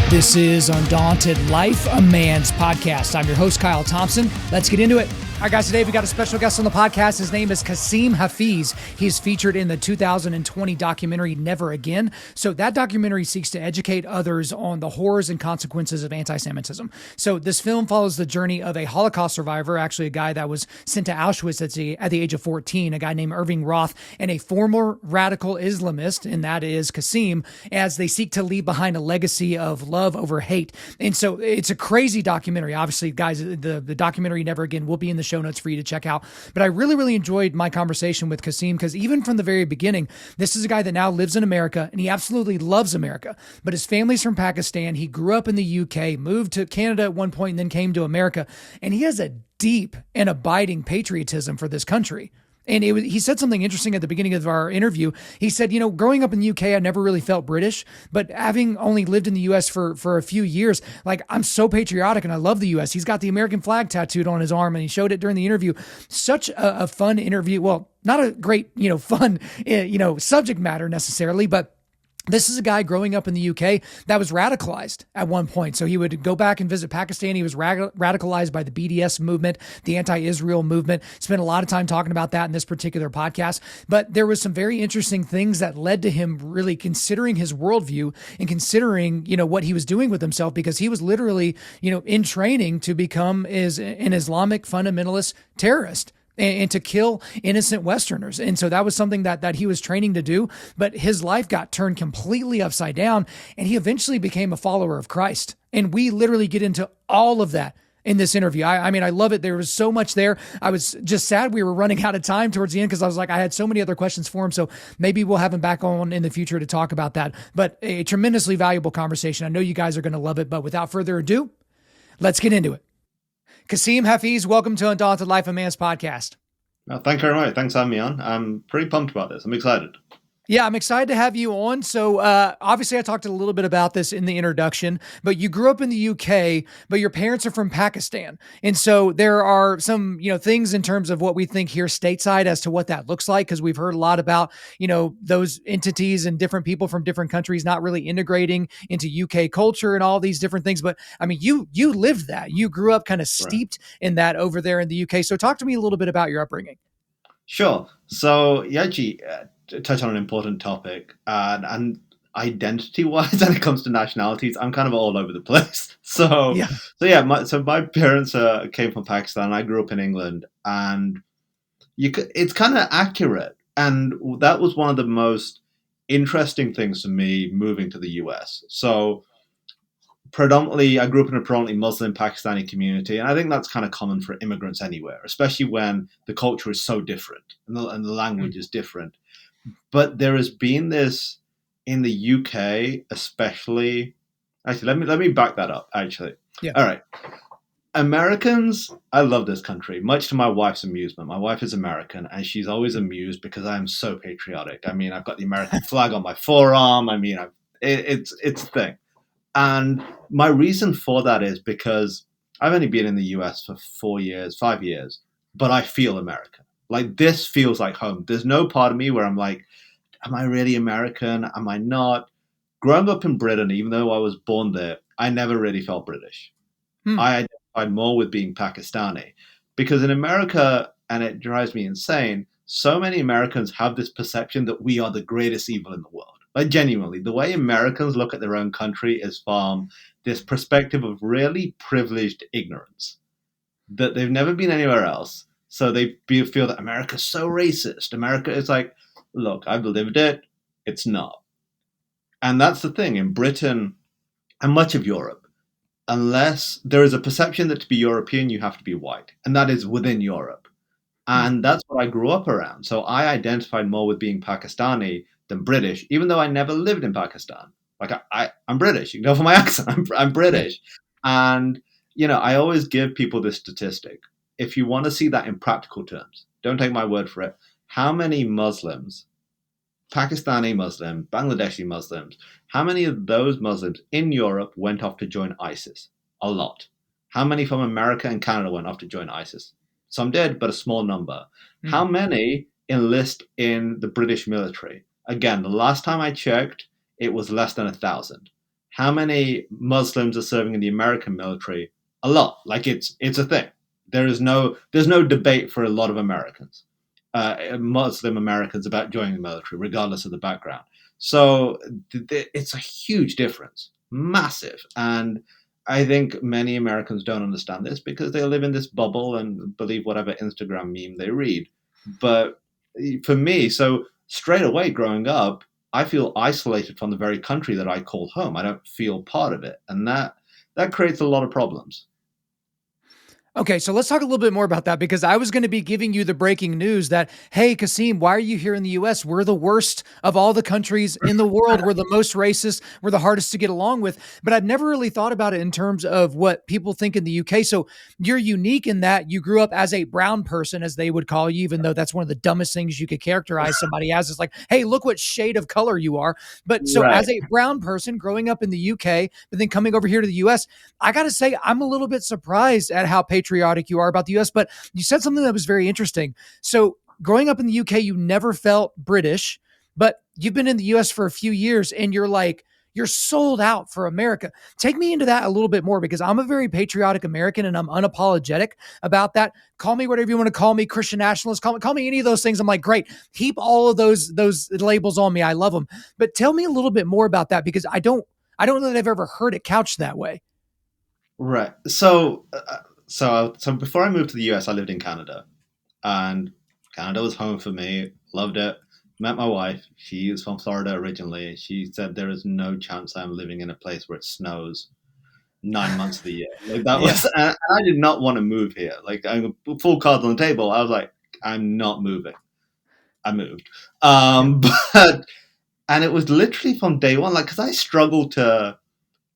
This is Undaunted.Life, a man's podcast. I'm your host, Kyle Thompson. Let's get into it. All right, guys, today we got a special guest on the podcast. His name is Kasim Hafeez. He's featured in the 2020 documentary Never Again. So that documentary seeks to educate others on the horrors and consequences of anti-Semitism. So this film follows the journey of a Holocaust survivor, actually a guy that was sent to Auschwitz at the age of 14, a guy named Irving Roth, and a former radical Islamist, and that is Kasim, as they seek to leave behind a legacy of love over hate. And so it's a crazy documentary. Obviously, guys, the documentary Never Again will be in the show notes for you to check out. But I really enjoyed my conversation with Kasim because even from the very beginning, this is a guy that now lives in America and he absolutely loves America. But his family's from Pakistan. He grew up in the UK, moved to Canada at one point and then came to America. And he has a deep and abiding patriotism for this country. And he said something interesting at the beginning of our interview. He said, growing up in the UK, I never really felt British, but having only lived in the US for a few years, like I'm so patriotic and I love the US. He's got the American flag tattooed on his arm and he showed it during the interview. Such a fun interview. Well, not a great, fun, subject matter necessarily, but this is a guy growing up in the UK that was radicalized at one point. So he would go back and visit Pakistan. He was radicalized by the BDS movement, the anti-Israel movement. Spent a lot of time talking about that in this particular podcast. But there was some very interesting things that led to him really considering his worldview and considering, what he was doing with himself, because he was literally, in training to become an Islamic fundamentalist terrorist and to kill innocent Westerners. And so that was something that he was training to do, but his life got turned completely upside down and he eventually became a follower of Christ. And we literally get into all of that in this interview. I mean, I love it. There was so much there. I was just sad we were running out of time towards the end because I was like, I had so many other questions for him. So maybe we'll have him back on in the future to talk about that. But a tremendously valuable conversation. I know you guys are going to love it, but without further ado, let's get into it. Kasim Hafeez, welcome to Undaunted.Life, a man's podcast. Thank you very much. Thanks for having me on. I'm pretty pumped about this. I'm excited. Yeah, I'm excited to have you on. So obviously I talked a little bit about this in the introduction, but you grew up in the UK, but your parents are from Pakistan. And so there are some, things in terms of what we think here stateside as to what that looks like, because we've heard a lot about, those entities and different people from different countries not really integrating into UK culture and all these different things. But I mean, you lived that. You grew up kind of steeped in that over there in the UK. So talk to me a little bit about your upbringing. Sure. So Yaji, touch on an important topic, and identity-wise, when it comes to nationalities, I'm kind of all over the place. My parents came from Pakistan. I grew up in England, and it's kind of accurate. And that was one of the most interesting things for me moving to the US. So I grew up in a predominantly Muslim Pakistani community, and I think that's kind of common for immigrants anywhere, especially when the culture is so different and the language is different. But there has been this in the UK, especially. Actually, let me back that up. Actually, yeah. All right. Americans, I love this country, much to my wife's amusement. My wife is American, and she's always amused because I am so patriotic. I mean, I've got the American flag on my forearm. I mean, it's a thing. And my reason for that is because I've only been in the US for 5 years, but I feel American. Like, this feels like home. There's no part of me where I'm like, am I really American? Am I not? Growing up in Britain, even though I was born there, I never really felt British. I identified more with being Pakistani. Because in America, and it drives me insane, so many Americans have this perception that we are the greatest evil in the world. Like, genuinely, the way Americans look at their own country is from this perspective of really privileged ignorance, that they've never been anywhere else. So they feel that America's so racist. America is like, look, I've lived it. It's not. And that's the thing. In Britain and much of Europe, unless there is a perception that to be European, you have to be white. And that is within Europe. And that's what I grew up around. So I identified more with being Pakistani than British, even though I never lived in Pakistan. Like, I'm British. You can tell from my accent, I'm British. And, I always give people this statistic. If you want to see that in practical terms, don't take my word for it. How many Muslims Pakistani Muslim, Bangladeshi Muslims. How many of those Muslims in Europe went off to join ISIS? A lot. How many from America and Canada went off to join ISIS? Some did, but a small number. How Mm. many enlist in the British military? Again, the last time I checked, it was less than 1,000. How many Muslims are serving in the American military? A lot. Like it's a thing. There's no debate for a lot of Americans, Muslim Americans, about joining the military, regardless of the background. So it's a huge difference, massive. And I think many Americans don't understand this because they live in this bubble and believe whatever Instagram meme they read. But for me, so straight away growing up, I feel isolated from the very country that I call home. I don't feel part of it. And that creates a lot of problems. Okay, so let's talk a little bit more about that because I was going to be giving you the breaking news that, hey, Kasim, why are you here in the US? We're the worst of all the countries in the world. We're the most racist. We're the hardest to get along with. But I've never really thought about it in terms of what people think in the UK. So you're unique in that you grew up as a brown person, as they would call you, even though that's one of the dumbest things you could characterize somebody as. Is like, hey, look what shade of color you are. But so Right. as a brown person growing up in the UK, but then coming over here to the US, I got to say, I'm a little bit surprised at how patriotic you are about the US, but you said something that was very interesting. So, growing up in the UK, you never felt British, but you've been in the US for a few years and you're like, you're sold out for America. Take me into that a little bit more because I'm a very patriotic American and I'm unapologetic about that. Call me whatever you want to call me, Christian nationalist, call me any of those things. I'm like, great. Heap all of those labels on me. I love them. But tell me a little bit more about that because I don't know that I've ever heard it couched that way. Right. So before I moved to the US, I lived in Canada, and Canada was home for me. Loved it. Met my wife. She is from Florida originally. She said there is no chance I'm living in a place where it snows 9 months of the year. Like that Yeah. was, and I did not want to move here. Like I'm full cards on the table. I was like, I'm not moving. I moved, Yeah. but and it was literally from day one. Like because I struggled to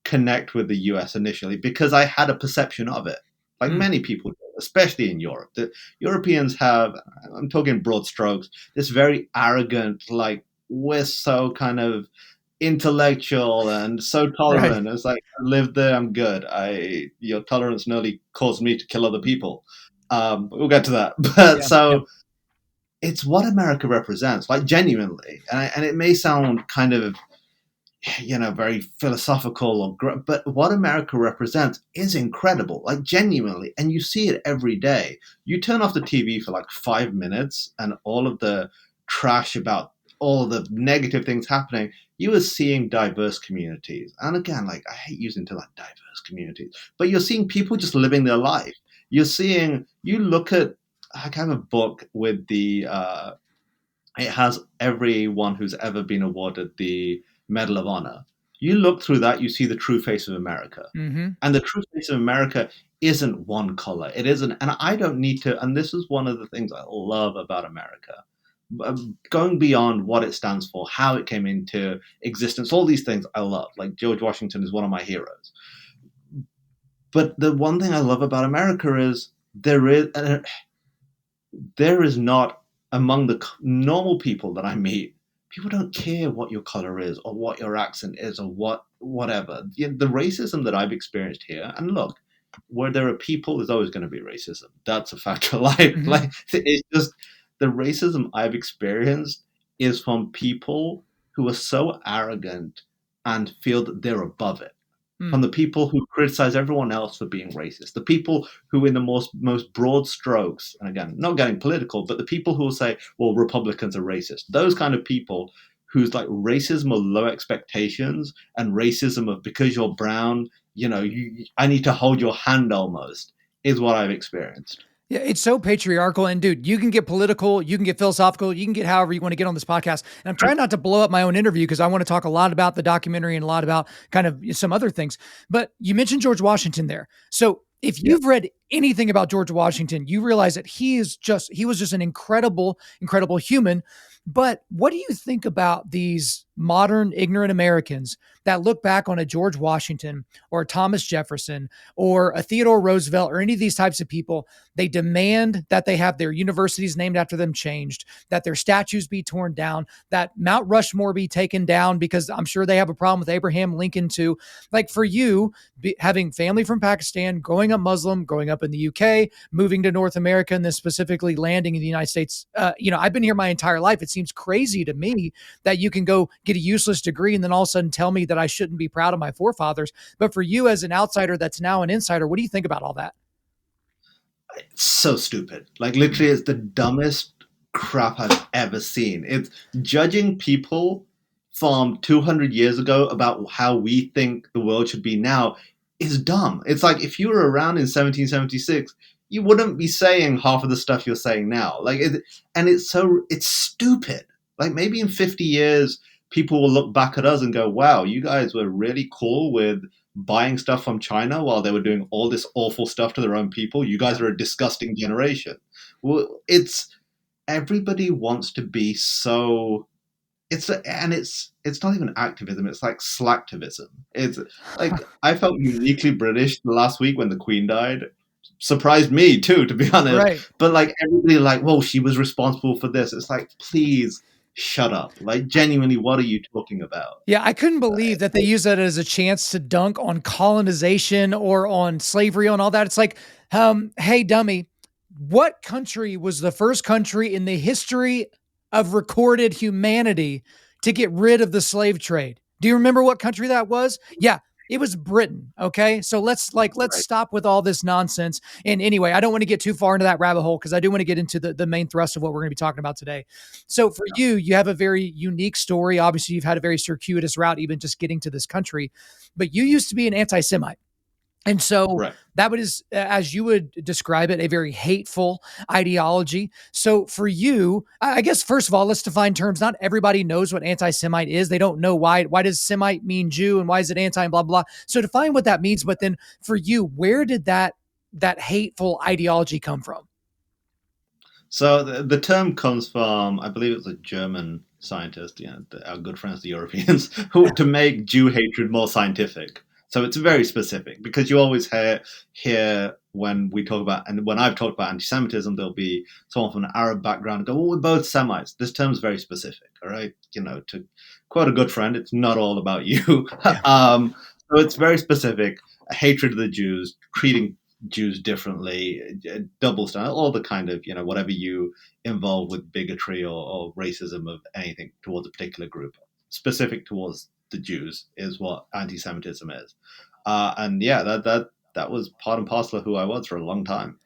connect with the US initially because I had a perception of it, like Mm, many people do, especially in Europe. The Europeans have, I'm talking broad strokes, this very arrogant, like, we're so kind of intellectual and so right. tolerant. It's like, I live there, I'm good. Your tolerance nearly caused me to kill other people. We'll get to that. But Yeah. Yeah. so it's what America represents, like genuinely. And it may sound kind of very philosophical but what America represents is incredible, like genuinely, and you see it every day. You turn off the TV for like 5 minutes, and all of the trash about all the negative things happening, you are seeing diverse communities. And again, like I hate using to like diverse communities, but you're seeing people just living their life. You look at, I have a book with it has everyone who's ever been awarded the Medal of Honor. You look through that, you see the true face of America. Hmm. And the true face of America isn't one color. It isn't, and I don't need to, and this is one of the things I love about America. Going beyond what it stands for, how it came into existence, all these things I love. Like George Washington is one of my heroes. But the one thing I love about America is there is not, among the normal people that I meet, people don't care what your color is or what your accent is or whatever. The racism that I've experienced here, and look, where there are people, there's always going to be racism. That's a fact of life. Hmm. Like it's just the racism I've experienced is from people who are so arrogant and feel that they're above it, Mm. from the people who criticize everyone else for being racist, the people who, in the most broad strokes, and again, not getting political, but the people who will say, "Well, Republicans are racist." Those kind of people whose like racism of low expectations and racism of because you're brown, I need to hold your hand almost is what I've experienced. Yeah, it's so patriarchal. And dude, you can get political, you can get philosophical, you can get however you want to get on this podcast. And I'm trying not to blow up my own interview because I want to talk a lot about the documentary and a lot about kind of some other things. But you mentioned George Washington there. So if Yeah. you've read anything about George Washington, you realize that he was just an incredible, incredible human. But what do you think about these modern ignorant Americans that look back on a George Washington or a Thomas Jefferson or a Theodore Roosevelt or any of these types of people, they demand that they have their universities named after them changed, that their statues be torn down, that Mount Rushmore be taken down, because I'm sure they have a problem with Abraham Lincoln too. Like for you, having family from Pakistan, growing up Muslim, growing up in the UK, moving to North America, and then specifically landing in the United States, I've been here my entire life. It seems crazy to me that you can go get a useless degree and then all of a sudden tell me that I shouldn't be proud of my forefathers. But for you as an outsider that's now an insider, what do you think about all that? It's so stupid. Like literally, it's the dumbest crap I've ever seen. It's judging people from 200 years ago about how we think the world should be now is dumb. It's like if you were around in 1776, you wouldn't be saying half of the stuff you're saying now. And it's stupid. Like maybe in 50 years, people will look back at us and go, "Wow, you guys were really cool with buying stuff from China while they were doing all this awful stuff to their own people. You guys Yeah. are a disgusting generation." Well, it's everybody wants to be so. It's not even activism. It's like slacktivism. It's like I felt uniquely British the last week when the Queen died. Surprised me too, to be honest. Right. But like everybody, like, well, she was responsible for this. It's like, please shut up. Like, genuinely, what are you talking about? Yeah, I couldn't believe that they use that as a chance to dunk on colonization or on slavery and all that. It's like, hey, dummy, what country was the first country in the history of recorded humanity to get rid of the slave trade? Do you remember what country that was? Yeah, it was Britain. Okay, so let's Right. stop with all this nonsense. And anyway, I don't want to get too far into that rabbit hole because I do want to get into the main thrust of what we're going to be talking about today. So for you, you have a very unique story. Obviously, you've had a very circuitous route, even just getting to this country. But you used to be an anti-Semite. And so Right. that was, as you would describe it, a very hateful ideology. So for you, I guess, first of all, let's define terms. Not everybody knows what anti-Semite is. They don't know why. Why does Semite mean Jew and why is it anti and blah, blah. So define what that means. But then for you, where did that hateful ideology come from? So the term comes from, I believe it's a German scientist, our good friends, the Europeans, who to make Jew hatred more scientific. So it's very specific because you always hear when we talk about, and when I've talked about anti-Semitism, there'll be someone from an Arab background and go, "Well, we're both Semites." This term's very specific, all right? To quote a good friend, it's not all about you. Yeah. So it's very specific. Hatred of the Jews, treating Jews differently, double standard, all the kind of, whatever you involve with bigotry or racism of anything towards a particular group, specific towards the Jews is what anti-Semitism is. And yeah, that was part and parcel of who I was for a long time.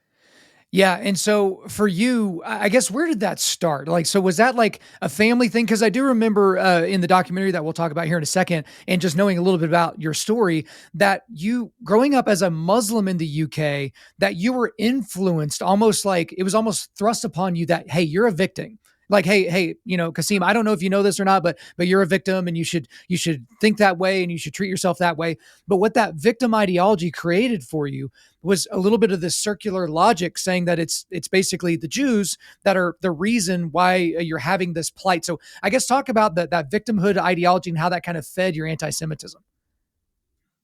Yeah. And so for you, I guess, where did that start? Like, so was that like a family thing? Cause I do remember in the documentary that we'll talk about here in a second, and just knowing a little bit about your story, that you growing up as a Muslim in the UK, that you were influenced almost like it was almost thrust upon you that, hey, you're a victim. Like, hey, Kasim, I don't know if you know this or not, but you're a victim and you should think that way and you should treat yourself that way. But what that victim ideology created for you was a little bit of this circular logic saying that it's basically the Jews that are the reason why you're having this plight. So I guess talk about that victimhood ideology and how that kind of fed your anti-Semitism.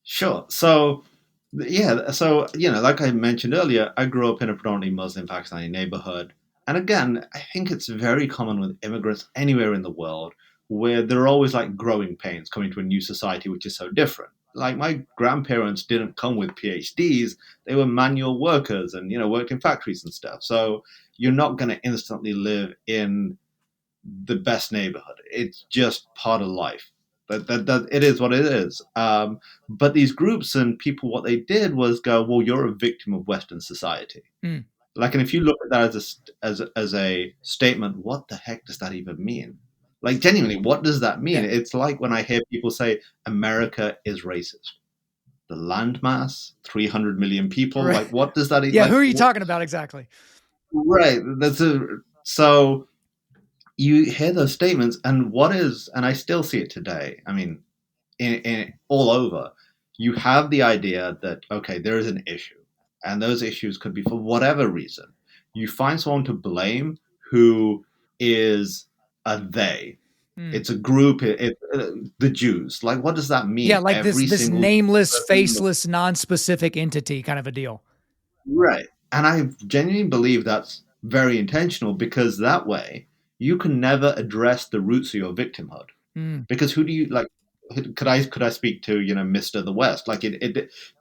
Sure. So yeah, so like I mentioned earlier, I grew up in a predominantly Muslim Pakistani neighborhood. And again, I think it's very common with immigrants anywhere in the world where there are always like growing pains coming to a new society which is so different. Like my grandparents didn't come with PhDs, they were manual workers and worked in factories and stuff. So you're not going to instantly live in the best neighborhood. It's just part of life. That it is what it is. But these groups and people, what they did was go, well, you're a victim of Western society. Mm, Like, and if you look at that as a statement, what the heck does that even mean? Like, genuinely, what does that mean? yeah. It's like when I hear people say America is racist. The landmass, 300 million people. Right. Like, what does that Yeah. like? Who are you talking about exactly? Right. So you hear those statements, and and I still see it today. I mean, in all over, you have the idea that okay, there is an issue, and those issues could be for whatever reason. You find someone to blame who is a they. Mm. It's a group. The Jews. Like, what does that Yeah, mean? like Every this single nameless, person. faceless, non-specific entity kind of a deal. Right. And I genuinely believe that's very intentional because that way you can never address the roots of your victimhood. Mm. Because who do you like? Could I speak to Mister the West? Like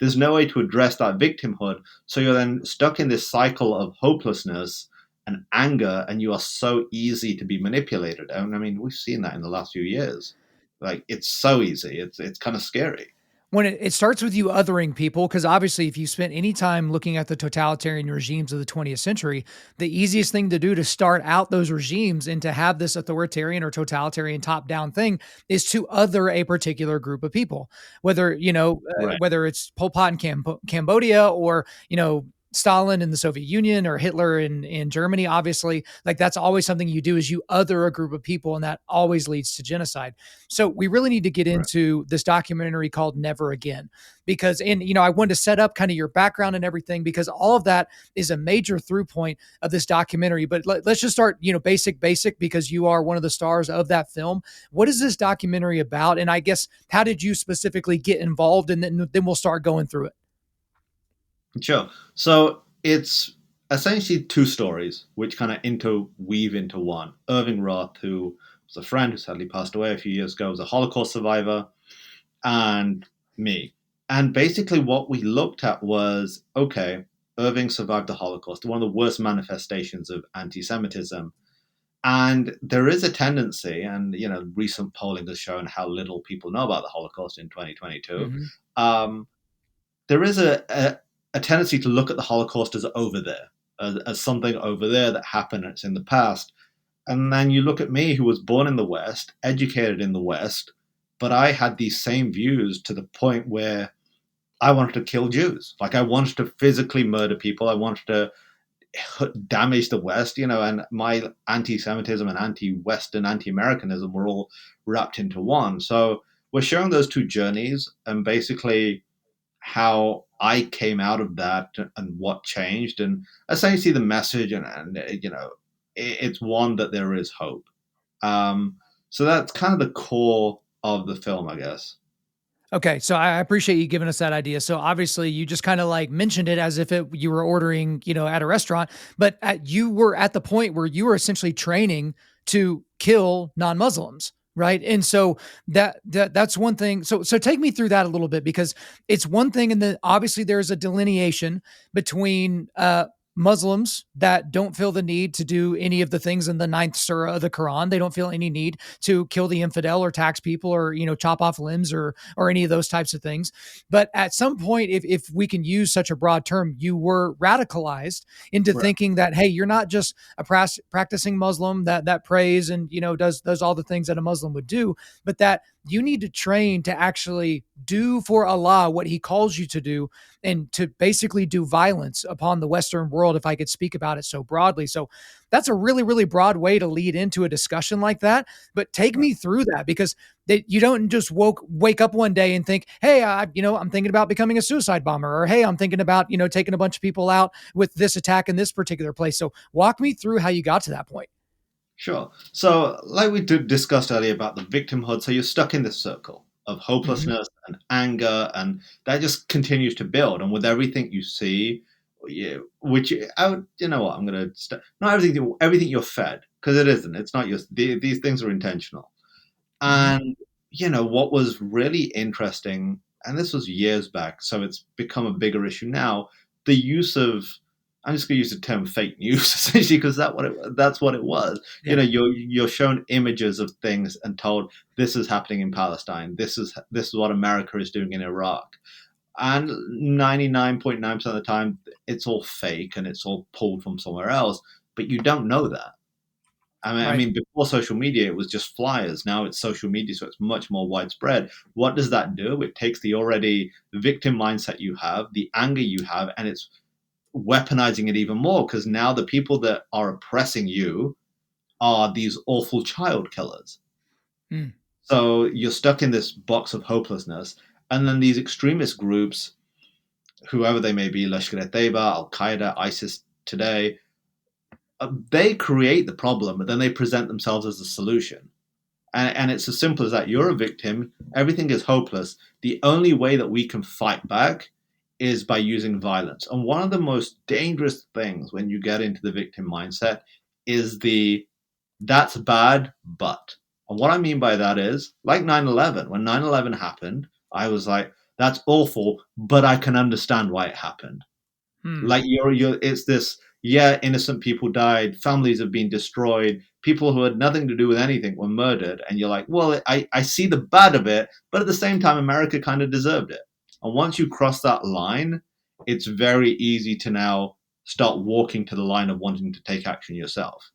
there's no way to address that victimhood. So you're then stuck in this cycle of hopelessness and anger, and you are so easy to be manipulated. And I mean, we've seen that in the last few years. Like it's so easy. It's kind of scary. When it starts with you othering people, because obviously, if you spent any time looking at the totalitarian regimes of the 20th century, the easiest thing to do to start out those regimes and to have this authoritarian or totalitarian top down thing is to other a particular group of people, whether, Right. whether it's Pol Pot in Cambodia or, Stalin in the Soviet Union or Hitler in Germany, obviously, like that's always something you do is you other a group of people, and that always leads to genocide. So we really need to get Right. into this documentary called Never Again, because, and I wanted to set up kind of your background and everything, because all of that is a major through point of this documentary. But us just start, basic, because you are one of the stars of that film. What is this documentary about? And I guess, how did you specifically get involved? And then we'll start going through it. Sure. So it's essentially two stories which kind of interweave into one. Irving Roth, who was a friend who sadly passed away a few years ago, was a Holocaust survivor, and me. And basically, what we looked at was okay, Irving survived the Holocaust, one of the worst manifestations of anti Semitism. And there is a tendency, and recent polling has shown how little people know about the Holocaust in 2022. Mm-hmm. Um, there is a tendency to look at the Holocaust as over there, as something over there that happened, it's in the past. And then you look at me, who was born in the West, educated in the West, but I had these same views to the point where I wanted to kill Jews. Like I wanted to physically murder people. I wanted to damage the West, and my anti-Semitism and anti-Western, anti-Americanism were all wrapped into one. So we're showing those two journeys and basically how I came out of that and what changed, and essentially the message, and it's one that there is hope. So that's kind of the core of the film, I guess. Okay, so I appreciate you giving us that idea. So obviously, you just kind of like mentioned it as if you were ordering, at a restaurant, but you were at the point where you were essentially training to kill non-Muslims, right? And so that's one thing. So take me through that a little bit, because it's one thing, and then obviously there's a delineation between Muslims that don't feel the need to do any of the things in the ninth surah of the Quran. They don't feel any need to kill the infidel or tax people or, chop off limbs or any of those types of things. But at some point, if we can use such a broad term, you were radicalized into Right. thinking that, hey, you're not just a practicing Muslim that prays and, does all the things that a Muslim would do, but that you need to train to actually do for Allah what he calls you to do, and to basically do violence upon the Western world, if I could speak about it so broadly. So that's a really, really broad way to lead into a discussion like that. But take Right. me through that, because you don't just wake up one day and think, hey, I'm thinking about becoming a suicide bomber, or hey, I'm thinking about, taking a bunch of people out with this attack in this particular place. So walk me through how you got to that point. Sure. So, like we discussed earlier about the victimhood, so you're stuck in this circle of Mm-hmm. hopelessness and anger, and that just continues to build. And with everything you see, which you know what, I'm going to not everything you're fed, because it isn't. It's not your. These things are intentional. Mm-hmm. And what was really interesting, and this was years back, so it's become a bigger issue now. The use of I'm just going to use the term fake news essentially because that's what it was. Yeah. You're shown images of things and told this is happening in Palestine. This is what America is doing in Iraq. And 99.9% of the time, it's all fake and it's all pulled from somewhere else. But you don't know that. I Right. mean, before social media, it was just flyers. Now it's social media, so it's much more widespread. What does that do? It takes the already victim mindset you have, the anger you have, and it's weaponizing it even more because now the people that are oppressing you are these awful child killers. Mm. So you're stuck in this box of hopelessness. And then these extremist groups, whoever they may be, Lashkar-e-Taiba, Al-Qaeda, ISIS today, they create the problem, but then they present themselves as the solution. And it's as simple as that. You're a victim. Everything is hopeless. The only way that we can fight back is by using violence. And one of the most dangerous things when you get into the victim mindset is the that's bad, but. And what I mean by that is like 9/11. When 9/11 happened, I was like, that's awful, but I can understand why it happened. Hmm. Like you're it's this, yeah, innocent people died, families have been destroyed, people who had nothing to do with anything were murdered, and you're like, well, I see the bad of it, but at the same time America kind of deserved it. And once you cross that line, it's very easy to now start walking to the line of wanting to take action yourself.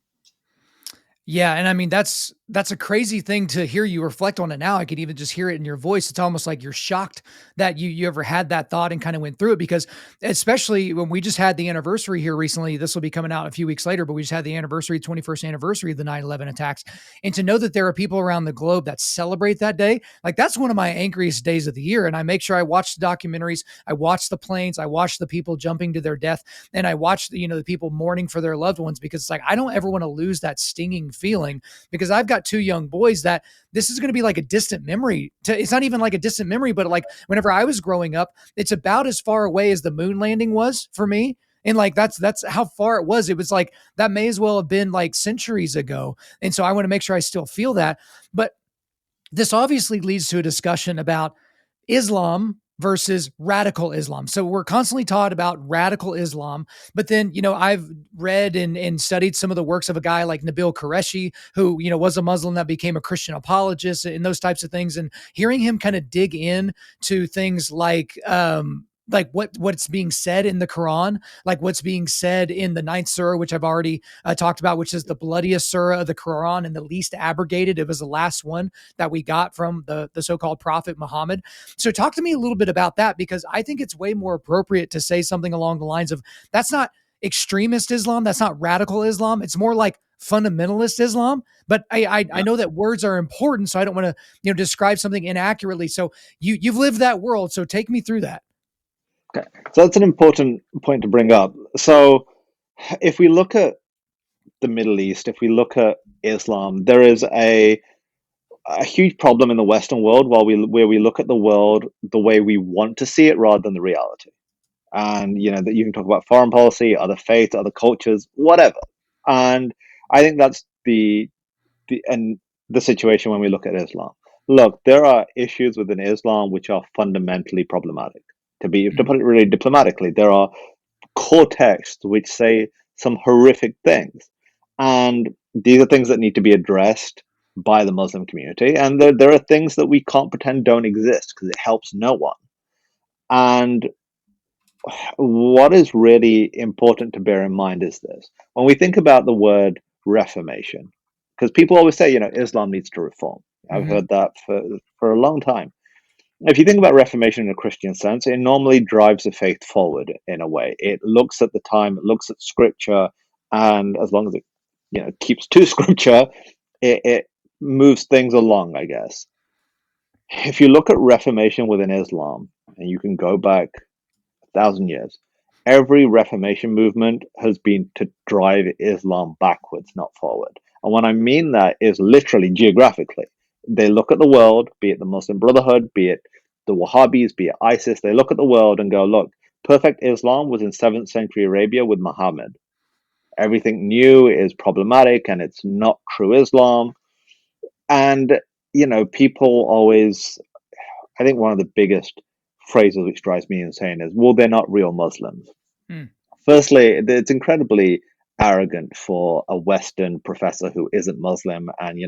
Yeah, and I mean that's a crazy thing to hear you reflect on it now. I could even just hear it in your voice. It's almost like you're shocked that you ever had that thought and kind of went through it because especially when we just had the anniversary here recently, this will be coming out a few weeks later, but we just had the anniversary, 21st anniversary of the 9/11 attacks. And to know that there are people around the globe that celebrate that day, like that's one of my angriest days of the year. And I make sure I watch the documentaries, I watch the planes, I watch the people jumping to their death, and I watch the people mourning for their loved ones because it's like I don't ever want to lose that stinging feeling because I've got two young boys that this is going to be like a distant memory. It's not even like a distant memory, but like whenever I was growing up, it's about as far away as the moon landing was for me. And like that's how far it was. It was like that may as well have been like centuries ago. And so I want to make sure I still feel that. But this obviously leads to a discussion about Islam versus radical Islam. So we're constantly taught about radical Islam, but then, I've read and studied some of the works of a guy like Nabil Qureshi, who, was a Muslim that became a Christian apologist and those types of things. And hearing him kind of dig in to things like what's being said in the Quran, like what's being said in the ninth surah, which I've already talked about, which is the bloodiest surah of the Quran and the least abrogated. It was the last one that we got from the so-called Prophet Muhammad. So talk to me a little bit about that because I think it's way more appropriate to say something along the lines of that's not extremist Islam, that's not radical Islam. It's more like fundamentalist Islam. But I Yeah. know that words are important, so I don't want to describe something inaccurately. So you've lived that world, so take me through that. Okay. So that's an important point to bring up. So if we look at the Middle East, if we look at Islam, there is a huge problem in the Western world where we look at the world the way we want to see it rather than the reality. And that you can talk about foreign policy, other faiths, other cultures, whatever. And I think that's the situation when we look at Islam. Look, there are issues within Islam which are fundamentally problematic. To Mhm. put it really diplomatically, there are core texts which say some horrific things. And these are things that need to be addressed by the Muslim community. And there are things that we can't pretend don't exist because it helps no one. And what is really important to bear in mind is this. When we think about the word reformation, because people always say, Islam needs to reform. I've Mhm. heard that for a long time. If you think about Reformation in a Christian sense, it normally drives the faith forward in a way. It looks at the time, it looks at scripture, and as long as it keeps to scripture, it moves things along, I guess. If you look at Reformation within Islam, and you can go back 1,000 years, every Reformation movement has been to drive Islam backwards, not forward. And what I mean that is literally geographically. They look at the world, be it the Muslim Brotherhood, be it the Wahhabis, be it ISIS, they look at the world and go, look, perfect Islam was in 7th century Arabia with Muhammad. Everything new is problematic and it's not true Islam. And, people always, I think one of the biggest phrases which drives me insane is, well, they're not real Muslims. Mm. Firstly, it's incredibly arrogant for a Western professor who isn't Muslim, and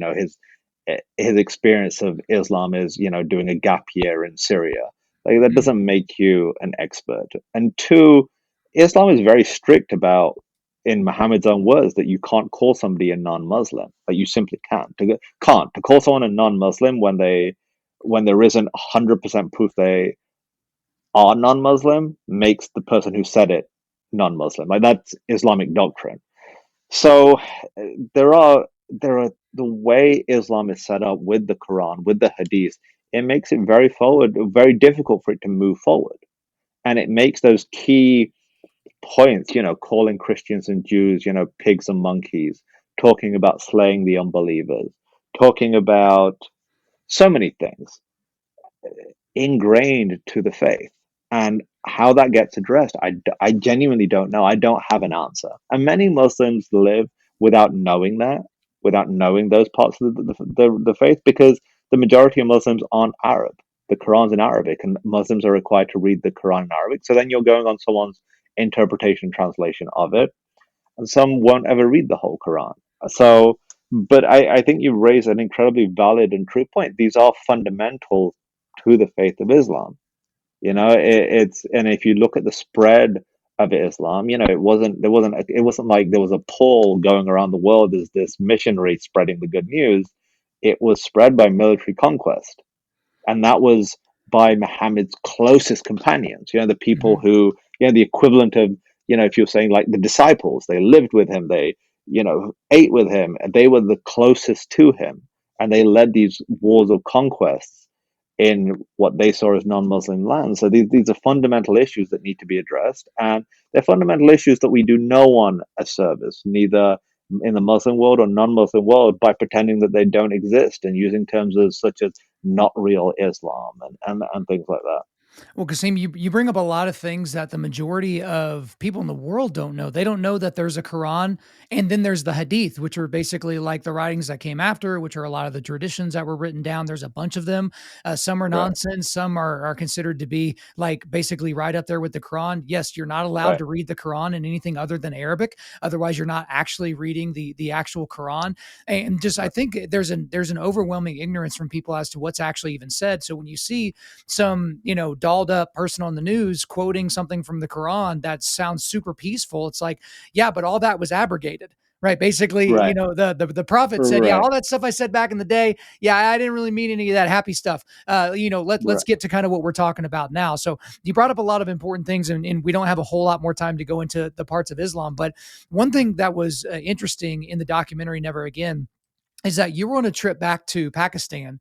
his experience of Islam is doing a gap year in Syria. Like that Mm. doesn't make you an expert. And two, Islam is very strict about, in Muhammad's own words, that you can't call somebody a non-Muslim. Like you simply can't to call someone a non-Muslim when there isn't 100% proof they are non-Muslim makes the person who said it non-Muslim. Like that's Islamic doctrine. So there are the way Islam is set up with the Quran, with the Hadith, it makes it very difficult for it to move forward. And it makes those key points, calling Christians and Jews, pigs and monkeys, talking about slaying the unbelievers, talking about so many things ingrained to the faith. And how that gets addressed, I genuinely don't know. I don't have an answer. And many Muslims live without knowing that, without knowing those parts of the faith, because the majority of Muslims aren't Arab. The Quran's in Arabic, and Muslims are required to read the Quran in Arabic. So then you're going on someone's interpretation, translation of it, and some won't ever read the whole Quran. So, but I think you raise an incredibly valid and true point. These are fundamental to the faith of Islam. It's, and if you look at the spread of Islam, it wasn't like there was a Paul going around the world as this missionary spreading the good news. It was spread by military conquest, and that was by Muhammad's closest companions. The people Mm-hmm. who, the equivalent of, if you're saying like the disciples, they lived with him, they, ate with him, and they were the closest to him, and they led these wars of conquests in what they saw as non-Muslim lands. So these are fundamental issues that need to be addressed, and they're fundamental issues that we do no one a service, neither in the Muslim world or non-Muslim world, by pretending that they don't exist and using terms such as not real Islam and things like that. Well, Kasim, you bring up a lot of things that the majority of people in the world don't know. They don't know that there's a Quran, and then there's the Hadith, which are basically like the writings that came after, which are a lot of the traditions that were written down. There's a bunch of them. Some are Right, nonsense. Some are considered to be like basically right up there with the Quran. Yes, you're not allowed right, to read the Quran in anything other than Arabic. Otherwise, you're not actually reading the actual Quran. And just I right, think there's an overwhelming ignorance from people as to what's actually even said. So when you see some, dolled up person on the news quoting something from the Quran that sounds super peaceful, it's like, yeah, but all that was abrogated. Right. Basically, right, the prophet said, yeah, right, all that stuff I said back in the day. Yeah, I didn't really mean any of that happy stuff. Let's right. get to kind of what we're talking about now. So you brought up a lot of important things, and we don't have a whole lot more time to go into the parts of Islam. But one thing that was interesting in the documentary Never Again is that you were on a trip back to Pakistan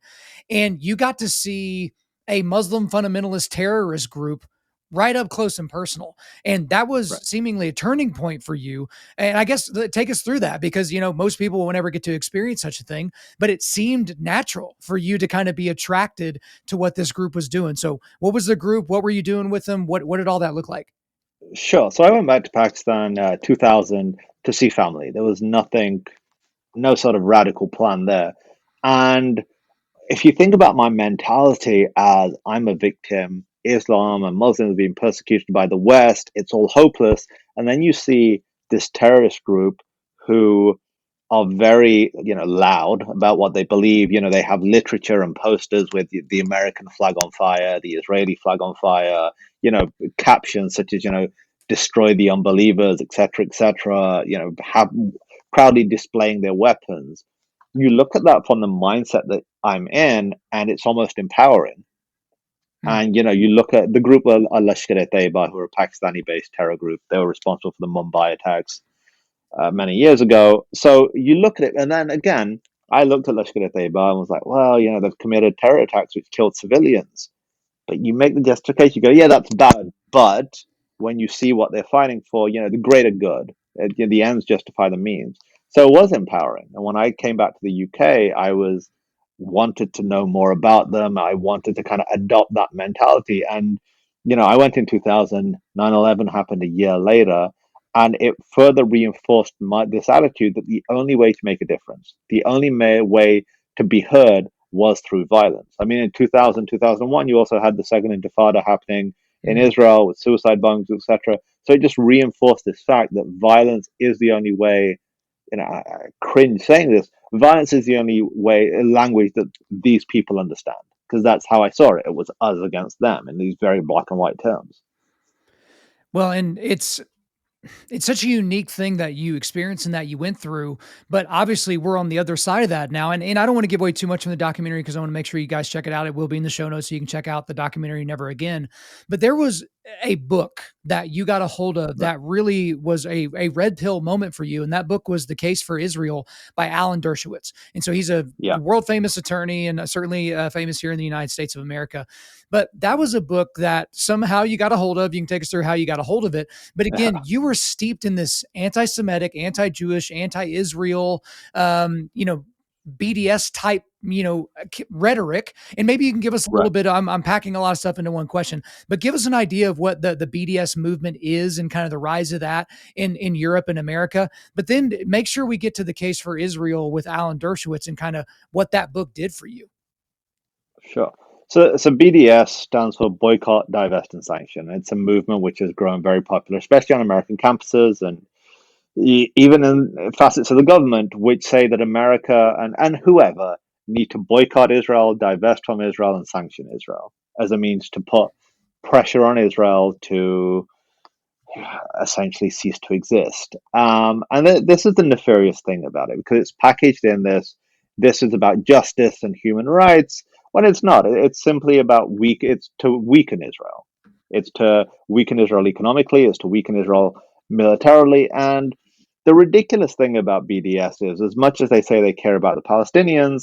and you got to see a Muslim fundamentalist terrorist group right up close and personal. And that was Right. seemingly a turning point for you. And I guess take us through that because, most people will never get to experience such a thing, but it seemed natural for you to kind of be attracted to what this group was doing. So what was the group? What were you doing with them? What did all that look like? Sure. So I went back to Pakistan 2000 to see family. There was nothing, no sort of radical plan there. And if you think about my mentality as I'm a victim, Islam and Muslims being persecuted by the West, it's all hopeless. And then you see this terrorist group who are very, loud about what they believe. They have literature and posters with the American flag on fire, the Israeli flag on fire, captions such as, destroy the unbelievers, etc., etc., have proudly displaying their weapons. You look at that from the mindset that I'm in, and it's almost empowering. Hmm. And you look at the group of Lashkar-e-Taiba, who are a Pakistani-based terror group. They were responsible for the Mumbai attacks many years ago. So you look at it, and then again, I looked at Lashkar-e-Taiba and was like, well, they've committed terror attacks which killed civilians. But you make the justification, you go, yeah, that's bad. But when you see what they're fighting for, the greater good, the ends justify the means. So it was empowering. And when I came back to the UK, I was wanted to know more about them. I wanted to kind of adopt that mentality. And, I went in 2000, 9/11 happened a year later, and it further reinforced this attitude that the only way to make a difference, the only way to be heard was through violence. I mean, in 2000, 2001, you also had the second intifada happening in Hmm. Israel with suicide bombings, etc. So it just reinforced this fact that violence is the only way. I cringe saying this. Violence is the only way, language that these people understand, because that's how I saw it. It was us against them in these very black and white terms. Well, and it's such a unique thing that you experienced and that you went through. But obviously, we're on the other side of that now. And I don't want to give away too much from the documentary because I want to make sure you guys check it out. It will be in the show notes so you can check out the documentary Never Again. But there was a book that you got a hold of Right. that really was a red pill moment for you. And that book was The Case for Israel by Alan Dershowitz. And so he's a Yeah. world famous attorney and certainly famous here in the United States of America. But that was a book that somehow you got a hold of. You can take us through how you got a hold of it. But again, you were steeped in this anti Semitic, anti Jewish, anti Israel, um, you know, BDS type, rhetoric. And maybe you can give us a little bit, I'm packing a lot of stuff into one question, but give us an idea of what the BDS movement is and kind of the rise of that in Europe and America. But then make sure we get to the case for Israel with Alan Dershowitz and kind of what that book did for you. Sure. So BDS stands for Boycott, Divest, and Sanction. It's a movement which has grown very popular, especially on American campuses and even in facets of the government, which say that America and whoever need to boycott Israel, divest from Israel, and sanction Israel as a means to put pressure on Israel to essentially cease to exist. And this is the nefarious thing about it, because it's packaged in this is about justice and human rights, when it's not. It's simply about it's to weaken Israel. It's to weaken Israel economically. It's to weaken Israel militarily. And the ridiculous thing about BDS is, as much as they say they care about the Palestinians,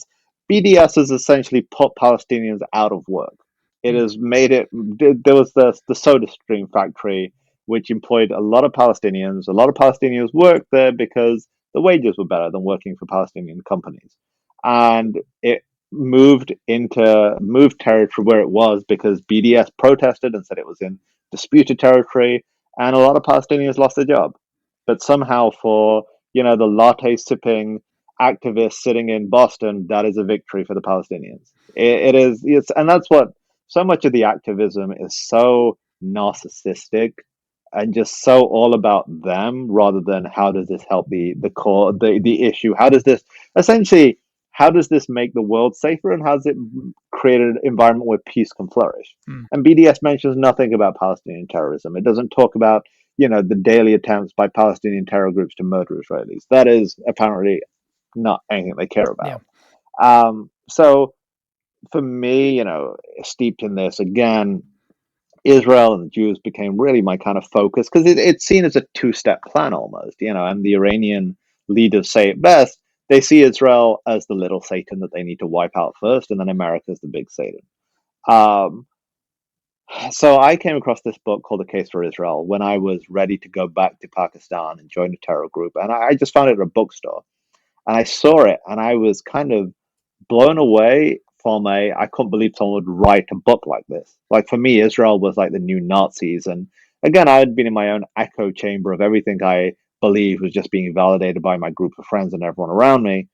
BDS has essentially put Palestinians out of work. It has made it. There was the SodaStream factory, which employed a lot of Palestinians. A lot of Palestinians worked there because the wages were better than working for Palestinian companies. And it moved territory where it was because BDS protested and said it was in disputed territory, and a lot of Palestinians lost their job. But somehow, for the latte sipping activists sitting in Boston, that is a victory for the Palestinians. And that's what so much of the activism is, so narcissistic and just so all about them, rather than how does this help the core, the issue. How does this make the world safer, and how does it create an environment where peace can flourish? And BDS mentions nothing about Palestinian terrorism. It doesn't talk about the daily attempts by Palestinian terror groups to murder Israelis. That is apparently not anything they care about. Yeah. So for me, steeped in this again, Israel and the Jews became really my kind of focus, because it's seen as a two-step plan almost, and the Iranian leaders say it best. They see Israel as the little Satan that they need to wipe out first, and then America as the big Satan. So I came across this book called The Case for Israel when I was ready to go back to Pakistan and join a terror group. And I just found it at a bookstore. And I saw it, and I was kind of blown away I couldn't believe someone would write a book like this. Like, for me, Israel was like the new Nazis. And again, I had been in my own echo chamber of everything I believed was just being validated by my group of friends and everyone around me.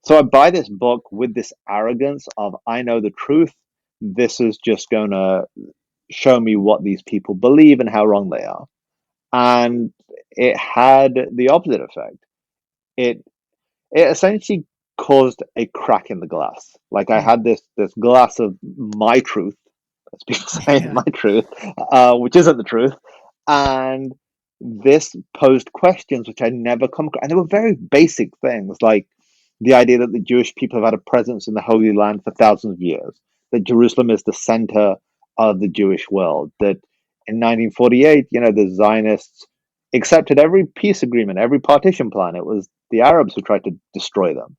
So I buy this book with this arrogance of, I know the truth. This is just going to show me what these people believe and how wrong they are. And it had the opposite effect. It essentially caused a crack in the glass. Like, I had this glass of my truth, as people say, my truth, which isn't the truth. And this posed questions which I'd never come across. And they were very basic things, like the idea that the Jewish people have had a presence in the Holy Land for thousands of years, that Jerusalem is the center of the Jewish world, that in 1948, the Zionists accepted every peace agreement, every partition plan. It was the Arabs who tried to destroy them.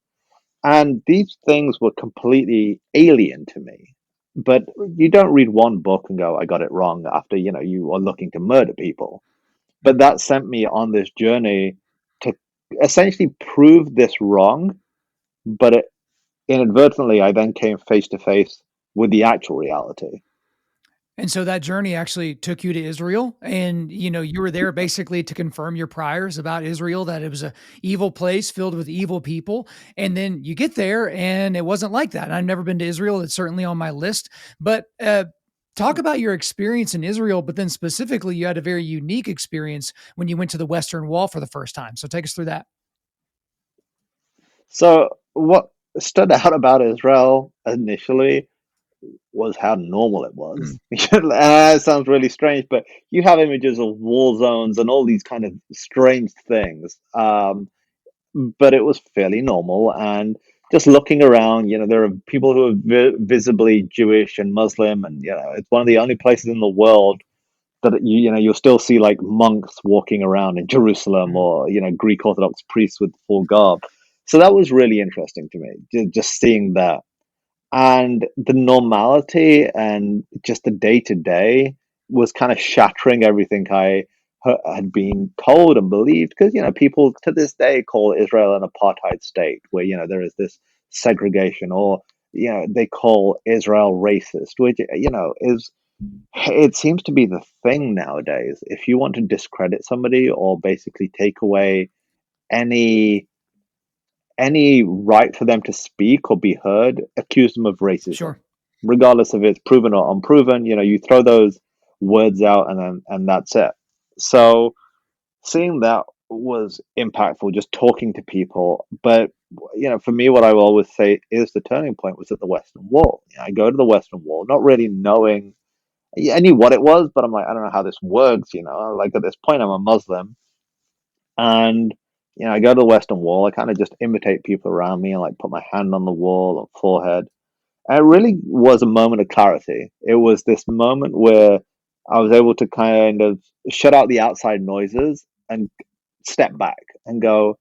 And these things were completely alien to me. But you don't read one book and go, I got it wrong, after, you are looking to murder people. But that sent me on this journey to essentially prove this wrong. But inadvertently, I then came face to face with the actual reality. And so that journey actually took you to Israel, and you were there basically to confirm your priors about Israel, that it was a evil place filled with evil people. And then you get there and it wasn't like that. And I've never been to Israel. It's certainly on my list, but talk about your experience in Israel, but then specifically you had a very unique experience when you went to the Western Wall for the first time. So take us through that. So what stood out about Israel initially was how normal it was. It sounds really strange, but you have images of war zones and all these kind of strange things. But it was fairly normal. And just looking around, there are people who are visibly Jewish and Muslim, and it's one of the only places in the world that you'll still see like monks walking around in Jerusalem, or Greek Orthodox priests with full garb. So that was really interesting to me, just seeing that. And the normality and just the day to day was kind of shattering everything I had been told and believed. Because, people to this day call Israel an apartheid state, where, there is this segregation, or they call Israel racist, which is, it seems to be the thing nowadays. If you want to discredit somebody or basically take away any right for them to speak or be heard, accuse them of racism, Sure. regardless if it's proven or unproven. You throw those words out, and that's it. So seeing that was impactful, just talking to people. But for me, what I will always say is the turning point was at the Western Wall. I go to the Western Wall, not really knowing. I knew what it was, but I'm like, I don't know how this works. Like at this point, I'm a Muslim, and I go to the Western Wall. I kind of just imitate people around me and like put my hand on the wall or forehead. And it really was a moment of clarity. It was this moment where I was able to kind of shut out the outside noises and step back and go,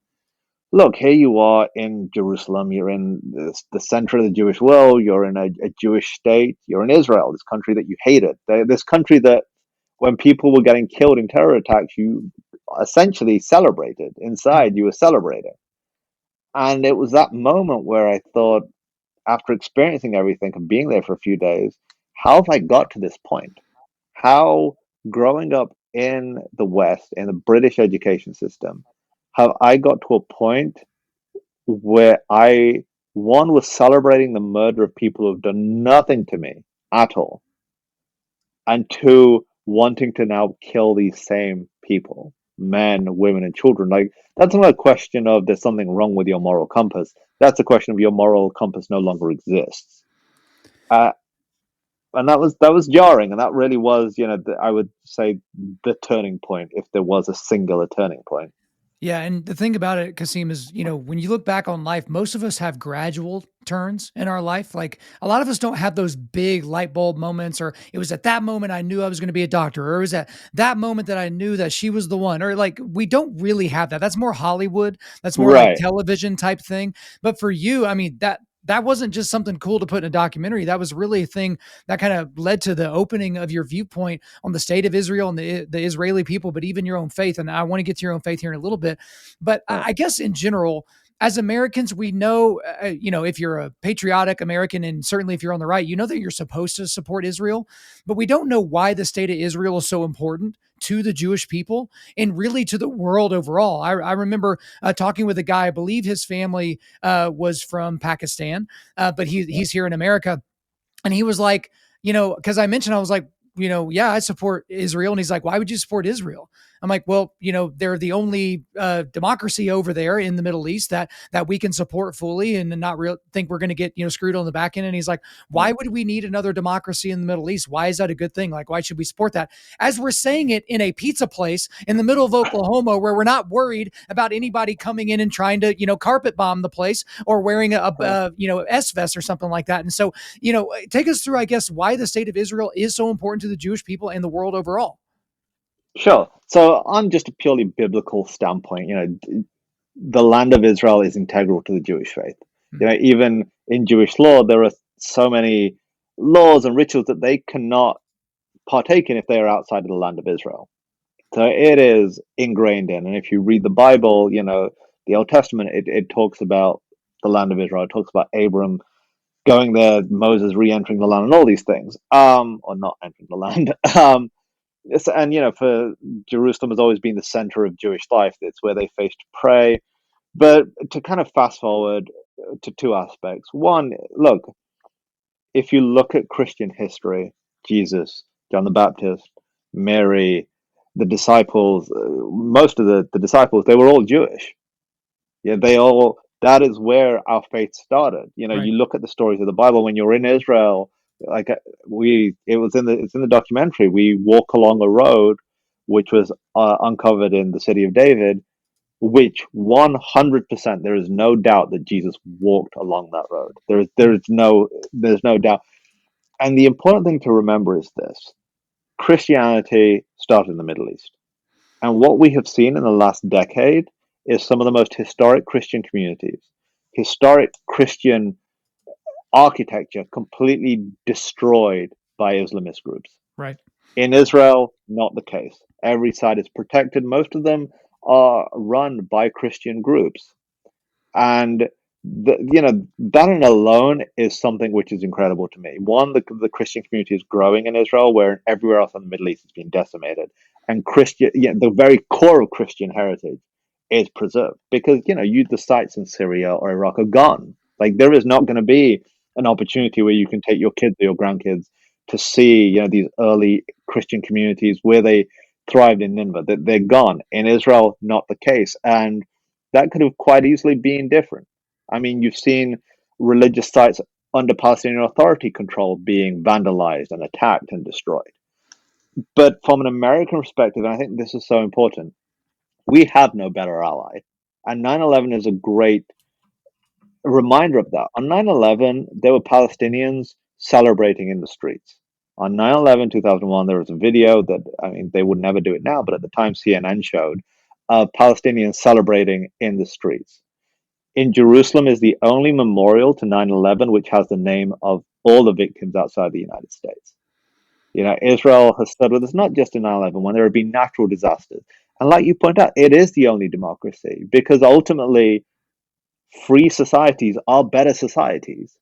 look, here you are in Jerusalem. You're in the center of the Jewish world. You're in a Jewish state. You're in Israel, this country that you hated. This country that when people were getting killed in terror attacks, you essentially celebrated. Inside, you were celebrating. And it was that moment where I thought, after experiencing everything and being there for a few days, how have I got to this point? How, growing up in the West, in the British education system, have I got to a point where one, was celebrating the murder of people who have done nothing to me at all, and two, wanting to now kill these same people, men, women, and children. Like, that's not a question of there's something wrong with your moral compass. That's a question of your moral compass no longer exists. Uh, and that was jarring, and that really was, I would say, the turning point, if there was a singular turning point. Yeah, and the thing about it, Kasim, is, when you look back on life, most of us have gradual turns in our life. Like a lot of us don't have those big light bulb moments, or it was at that moment I knew I was going to be a doctor, or it was at that moment that I knew that she was the one, or like we don't really have that. That's more Hollywood. That's more like Right. television type thing. But for you, I mean, that wasn't just something cool to put in a documentary. That was really a thing that kind of led to the opening of your viewpoint on the state of Israel and the Israeli people, but even your own faith. And I want to get to your own faith here in a little bit. But Yeah. I guess in general, as Americans, we know, if you're a patriotic American, and certainly if you're on the right, you know that you're supposed to support Israel, but we don't know why the state of Israel is so important to the Jewish people and really to the world overall. I remember talking with a guy, I believe his family was from Pakistan, but he's here in America. And he was like, because I mentioned, I was like, yeah, I support Israel. And he's like, why would you support Israel? I'm like, well, they're the only democracy over there in the Middle East that we can support fully and not think we're going to get screwed on the back end. And he's like, why would we need another democracy in the Middle East? Why is that a good thing? Like, why should we support that? As we're saying it in a pizza place in the middle of Oklahoma, where we're not worried about anybody coming in and trying to carpet bomb the place or wearing a S vest or something like that. And so take us through, I guess, why the state of Israel is so important to the Jewish people and the world overall. Sure. So on just a purely biblical standpoint, the land of Israel is integral to the Jewish faith. Even in Jewish law, there are so many laws and rituals that they cannot partake in if they are outside of the land of Israel. So it is ingrained in. And if you read the Bible, the Old Testament, it talks about the land of Israel. It talks about Abram going there, Moses re-entering the land, and all these things. Or not entering the land. And for Jerusalem has always been the center of Jewish life. It's where they face to pray. But to kind of fast forward to two aspects. One, look, if you look at Christian history, Jesus, John the Baptist, Mary, the disciples, most of the disciples, they were all Jewish. Yeah, that is where our faith started. Right. You look at the stories of the Bible when you're in Israel, like it's in the documentary. We walk along a road which was uncovered in the city of David, which 100%, there is no doubt that Jesus walked along that road. There's no doubt. And the important thing to remember is this: Christianity started in the Middle East. And what we have seen in the last decade is some of the most historic Christian communities, historic Christian architecture completely destroyed by Islamist groups. Right. In Israel, not the case. Every side is protected. Most of them are run by Christian groups. And that in alone is something which is incredible to me. One, the Christian community is growing in Israel, where everywhere else in the Middle East has been decimated, and the very core of Christian heritage is preserved because the sites in Syria or Iraq are gone. Like there is not going to be an opportunity where you can take your kids or your grandkids to see these early Christian communities where they thrived in Nineveh. That they're gone. In Israel, not the case, and that could have quite easily been different. I mean, you've seen religious sites under Palestinian Authority control being vandalized and attacked and destroyed. But from an American perspective, and I think this is so important, we have no better ally. And 9/11 is a great reminder of that. On 9/11, there were Palestinians celebrating in the streets. On 9/11, 2001, there was a video that, I mean, they would never do it now, but at the time CNN showed Palestinians celebrating in the streets. In Jerusalem is the only memorial to 9/11 which has the name of all the victims outside the United States. Israel has stood with us not just in 9/11 when there have been natural disasters. And like you point out, it is the only democracy because ultimately free societies are better societies.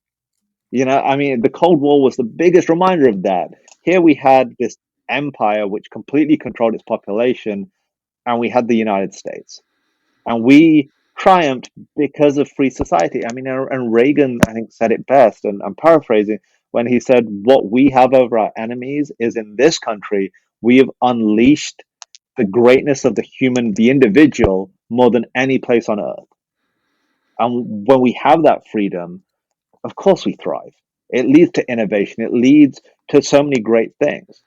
I mean, the Cold War was the biggest reminder of that. Here we had this empire which completely controlled its population, and we had the United States. And we triumphed because of free society. I mean, and Reagan, I think, said it best, and I'm paraphrasing, when he said, "What we have over our enemies is in this country, we have unleashed the greatness of the individual, more than any place on earth." And when we have that freedom, of course we thrive. It leads to innovation, it leads to so many great things.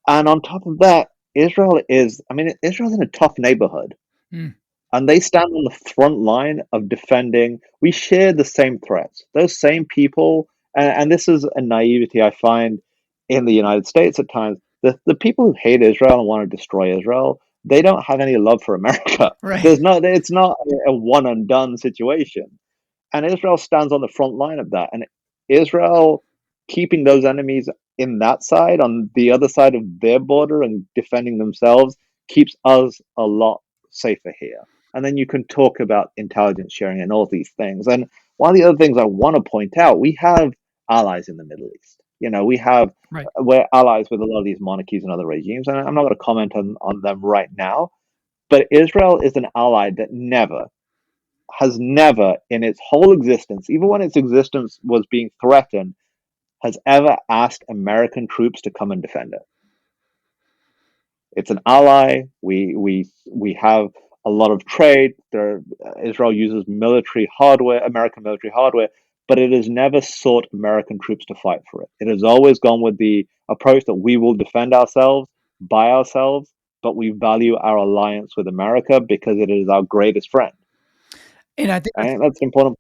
And on top of that, Israel's in a tough neighborhood. Mm. And they stand on the front line of defending. We share the same threats. Those same people, and this is a naivety I find in the United States at times. The people who hate Israel and want to destroy Israel, they don't have any love for America. Right. It's not a one and done situation. And Israel stands on the front line of that. And Israel keeping those enemies in that side, on the other side of their border and defending themselves, keeps us a lot safer here. And then you can talk about intelligence sharing and all these things. And one of the other things I want to point out, we have allies in the Middle East. Right. We're allies with a lot of these monarchies and other regimes. And I'm not going to comment on them right now. But Israel is an ally that has never in its whole existence, even when its existence was being threatened, has ever asked American troops to come and defend it. It's an ally. We have a lot of trade. Israel uses American military hardware, but it has never sought American troops to fight for it. It has always gone with the approach that we will defend ourselves by ourselves, but we value our alliance with America because it is our greatest friend. And I think And that's important.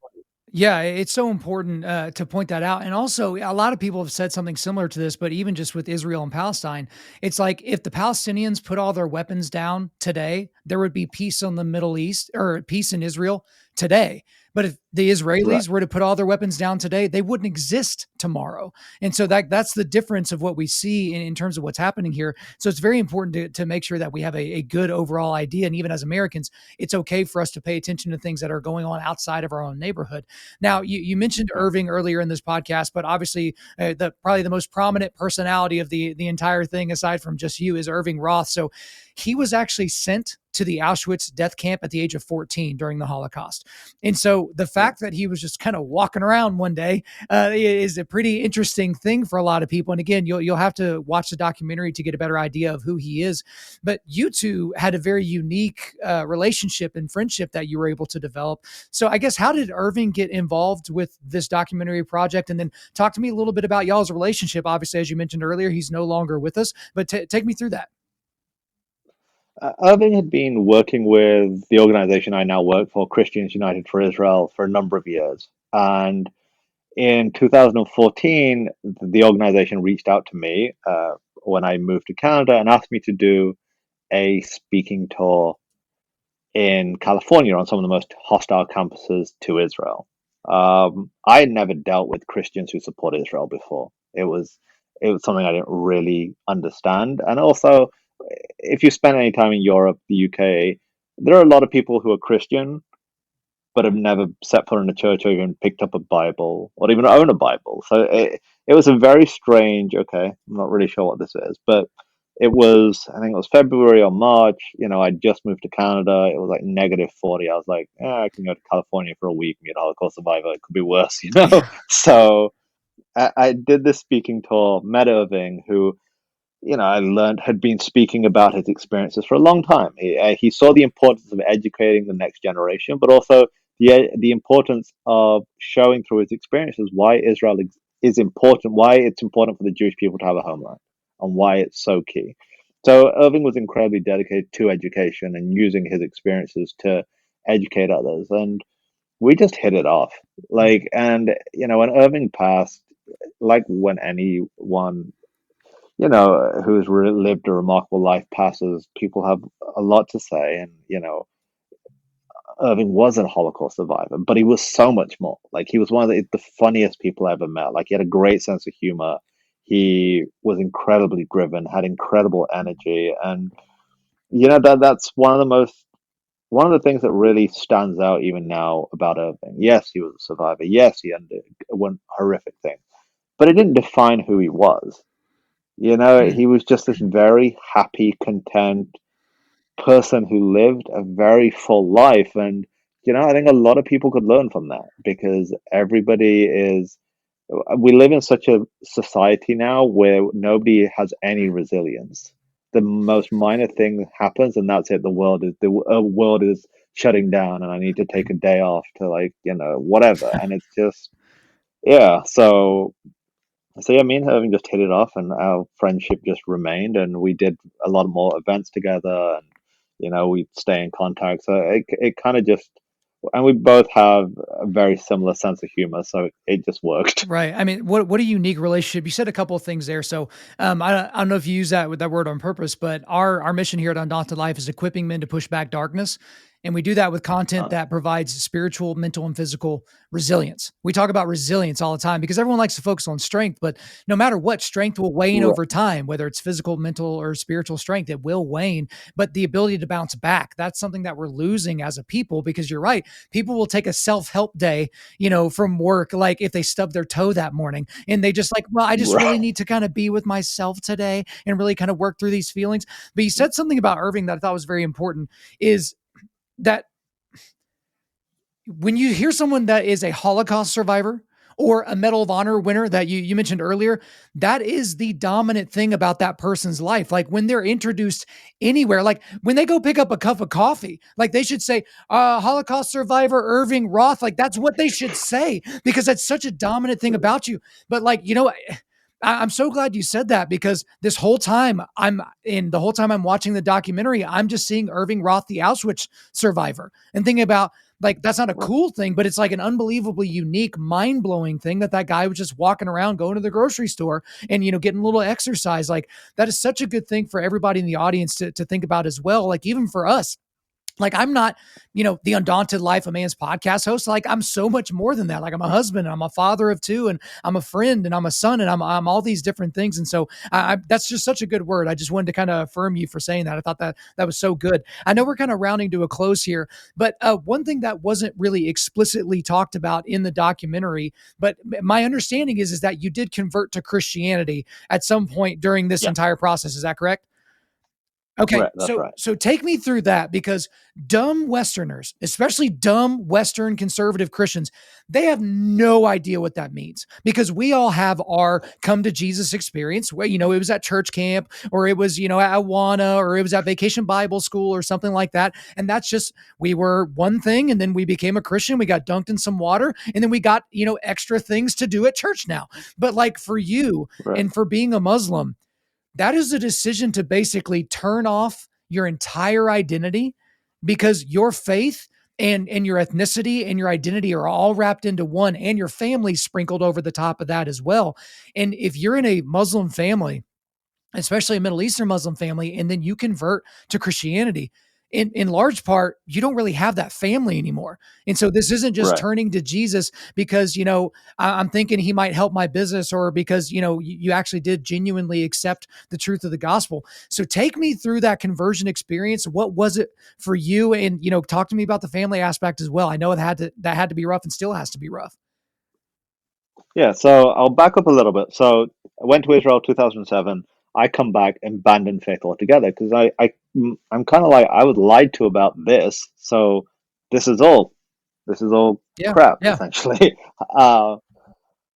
yeah, it's so important to point that out. And also, a lot of people have said something similar to this, but even just with Israel and Palestine, it's like if the Palestinians put all their weapons down today, there would be peace in the Middle East or peace in Israel today. But if the Israelis Right. were to put all their weapons down today, they wouldn't exist tomorrow. And so that's the difference of what we see in terms of what's happening here. So it's very important to make sure that we have a good overall idea. And even as Americans, it's okay for us to pay attention to things that are going on outside of our own neighborhood. Now, you mentioned Irving earlier in this podcast, but obviously, probably the most prominent personality of the entire thing, aside from just you, is Irving Roth. So he was actually sent to the Auschwitz death camp at the age of 14 during the Holocaust. And so the fact that he was just kind of walking around one day is a pretty interesting thing for a lot of people. And again, you'll have to watch the documentary to get a better idea of who he is. But you two had a very unique relationship and friendship that you were able to develop. So I guess, how did Irving get involved with this documentary project? And then talk to me a little bit about y'all's relationship. Obviously, as you mentioned earlier, he's no longer with us, but take me through that. Irving had been working with the organization I now work for, Christians United for Israel, for a number of years. And in 2014, the organization reached out to me when I moved to Canada and asked me to do a speaking tour in California on some of the most hostile campuses to Israel. I had never dealt with Christians who support Israel before. It was something I didn't really understand. And also, if you spend any time in Europe, the UK, there are a lot of people who are Christian, but have never set foot in a church or even picked up a Bible or even own a Bible. So it was a very strange, okay, I'm not really sure what this is, but it was, I think it was February or March. I just moved to Canada. It was like -40. I was like, I can go to California for a week, meet a Holocaust survivor. It could be worse, So I did this speaking tour, met Irving, who I learned had been speaking about his experiences for a long time. He saw the importance of educating the next generation, but also the importance of showing through his experiences why Israel is important, why it's important for the Jewish people to have a homeland, and why it's so key. So Irving was incredibly dedicated to education and using his experiences to educate others, and we just hit it off. And when Irving passed, like when anyone who's lived a remarkable life passes, people have a lot to say. And, Irving was a Holocaust survivor, but he was so much more. Like, he was one of the funniest people I ever met. Like, he had a great sense of humor. He was incredibly driven, had incredible energy. And, that's one of the things that really stands out even now about Irving. Yes, he was a survivor. Yes, he underwent horrific things, but it didn't define who he was. Mm. He was just this very happy, content person who lived a very full life. And, I think a lot of people could learn from that, because we live in such a society now where nobody has any resilience. The most minor thing happens, and that's it. The world is shutting down, and I need to take a day off to, like, whatever. And it's just, yeah. So yeah, me and Irving just hit it off, and our friendship just remained, and we did a lot more events together, and we stay in contact. So it kind of just, and we both have a very similar sense of humor, so it just worked. Right. I mean, what a unique relationship. You said a couple of things there. So, I don't know if you use that with that word on purpose, but our mission here at Undaunted.Life is equipping men to push back darkness, and we do that with content Uh, that provides spiritual, mental, and physical resilience. We talk about resilience all the time because everyone likes to focus on strength, but no matter what, strength will wane right, over time, whether it's physical, mental, or spiritual strength, it will wane. But the ability to bounce back, that's something that we're losing as a people, because you're right. People will take a self-help day, from work, like if they stub their toe that morning and they just like, well, I just really right, need to kind of be with myself today and really kind of work through these feelings. But you said something about Irving that I thought was very important, is that when you hear someone that is a Holocaust survivor or a Medal of Honor winner that you mentioned earlier, that is the dominant thing about that person's life. Like when they're introduced anywhere, like when they go pick up a cup of coffee, like they should say, Holocaust survivor Irving Roth. Like that's what they should say, because that's such a dominant thing about you. But like, I'm so glad you said that, because the whole time I'm watching the documentary, I'm just seeing Irving Roth, the Auschwitz survivor, and thinking about, like, that's not a right, cool thing, but it's like an unbelievably unique, mind blowing thing that guy was just walking around, going to the grocery store and, getting a little exercise. Like that is such a good thing for everybody in the audience to think about as well. Like even for us, like I'm not, the Undaunted Life of Man's podcast host. Like I'm so much more than that. Like I'm a husband, and I'm a father of two, and I'm a friend, and I'm a son, and I'm all these different things. And so that's just such a good word. I just wanted to kind of affirm you for saying that. I thought that was so good. I know we're kind of rounding to a close here, but one thing that wasn't really explicitly talked about in the documentary, but my understanding is that you did convert to Christianity at some point during this yeah, entire process. Is that correct? Okay, right. That's so right. so take me through that, because dumb Westerners, especially dumb Western conservative Christians, they have no idea what that means, because we all have our come to Jesus experience where, it was at church camp, or it was, at Awana, or it was at Vacation Bible School or something like that. And that's just, we were one thing, and then we became a Christian, we got dunked in some water, and then we got, extra things to do at church now. But like for you, Right, and for being a Muslim, that is a decision to basically turn off your entire identity, because your faith and your ethnicity and your identity are all wrapped into one, and your family sprinkled over the top of that as well. And if you're in a Muslim family, especially a Middle Eastern Muslim family, and then you convert to Christianity, in large part, you don't really have that family anymore. And so this isn't just Right. turning to Jesus because, I'm thinking he might help my business, or because, you actually did genuinely accept the truth of the gospel. So take me through that conversion experience. What was it for you? And, talk to me about the family aspect as well. I know that had to be rough and still has to be rough. Yeah, so I'll back up a little bit. So I went to Israel 2007. I come back and abandoned faith altogether because I'm kind of like I was lied to about this. So this is all this is all Yeah. crap Yeah. essentially. Uh,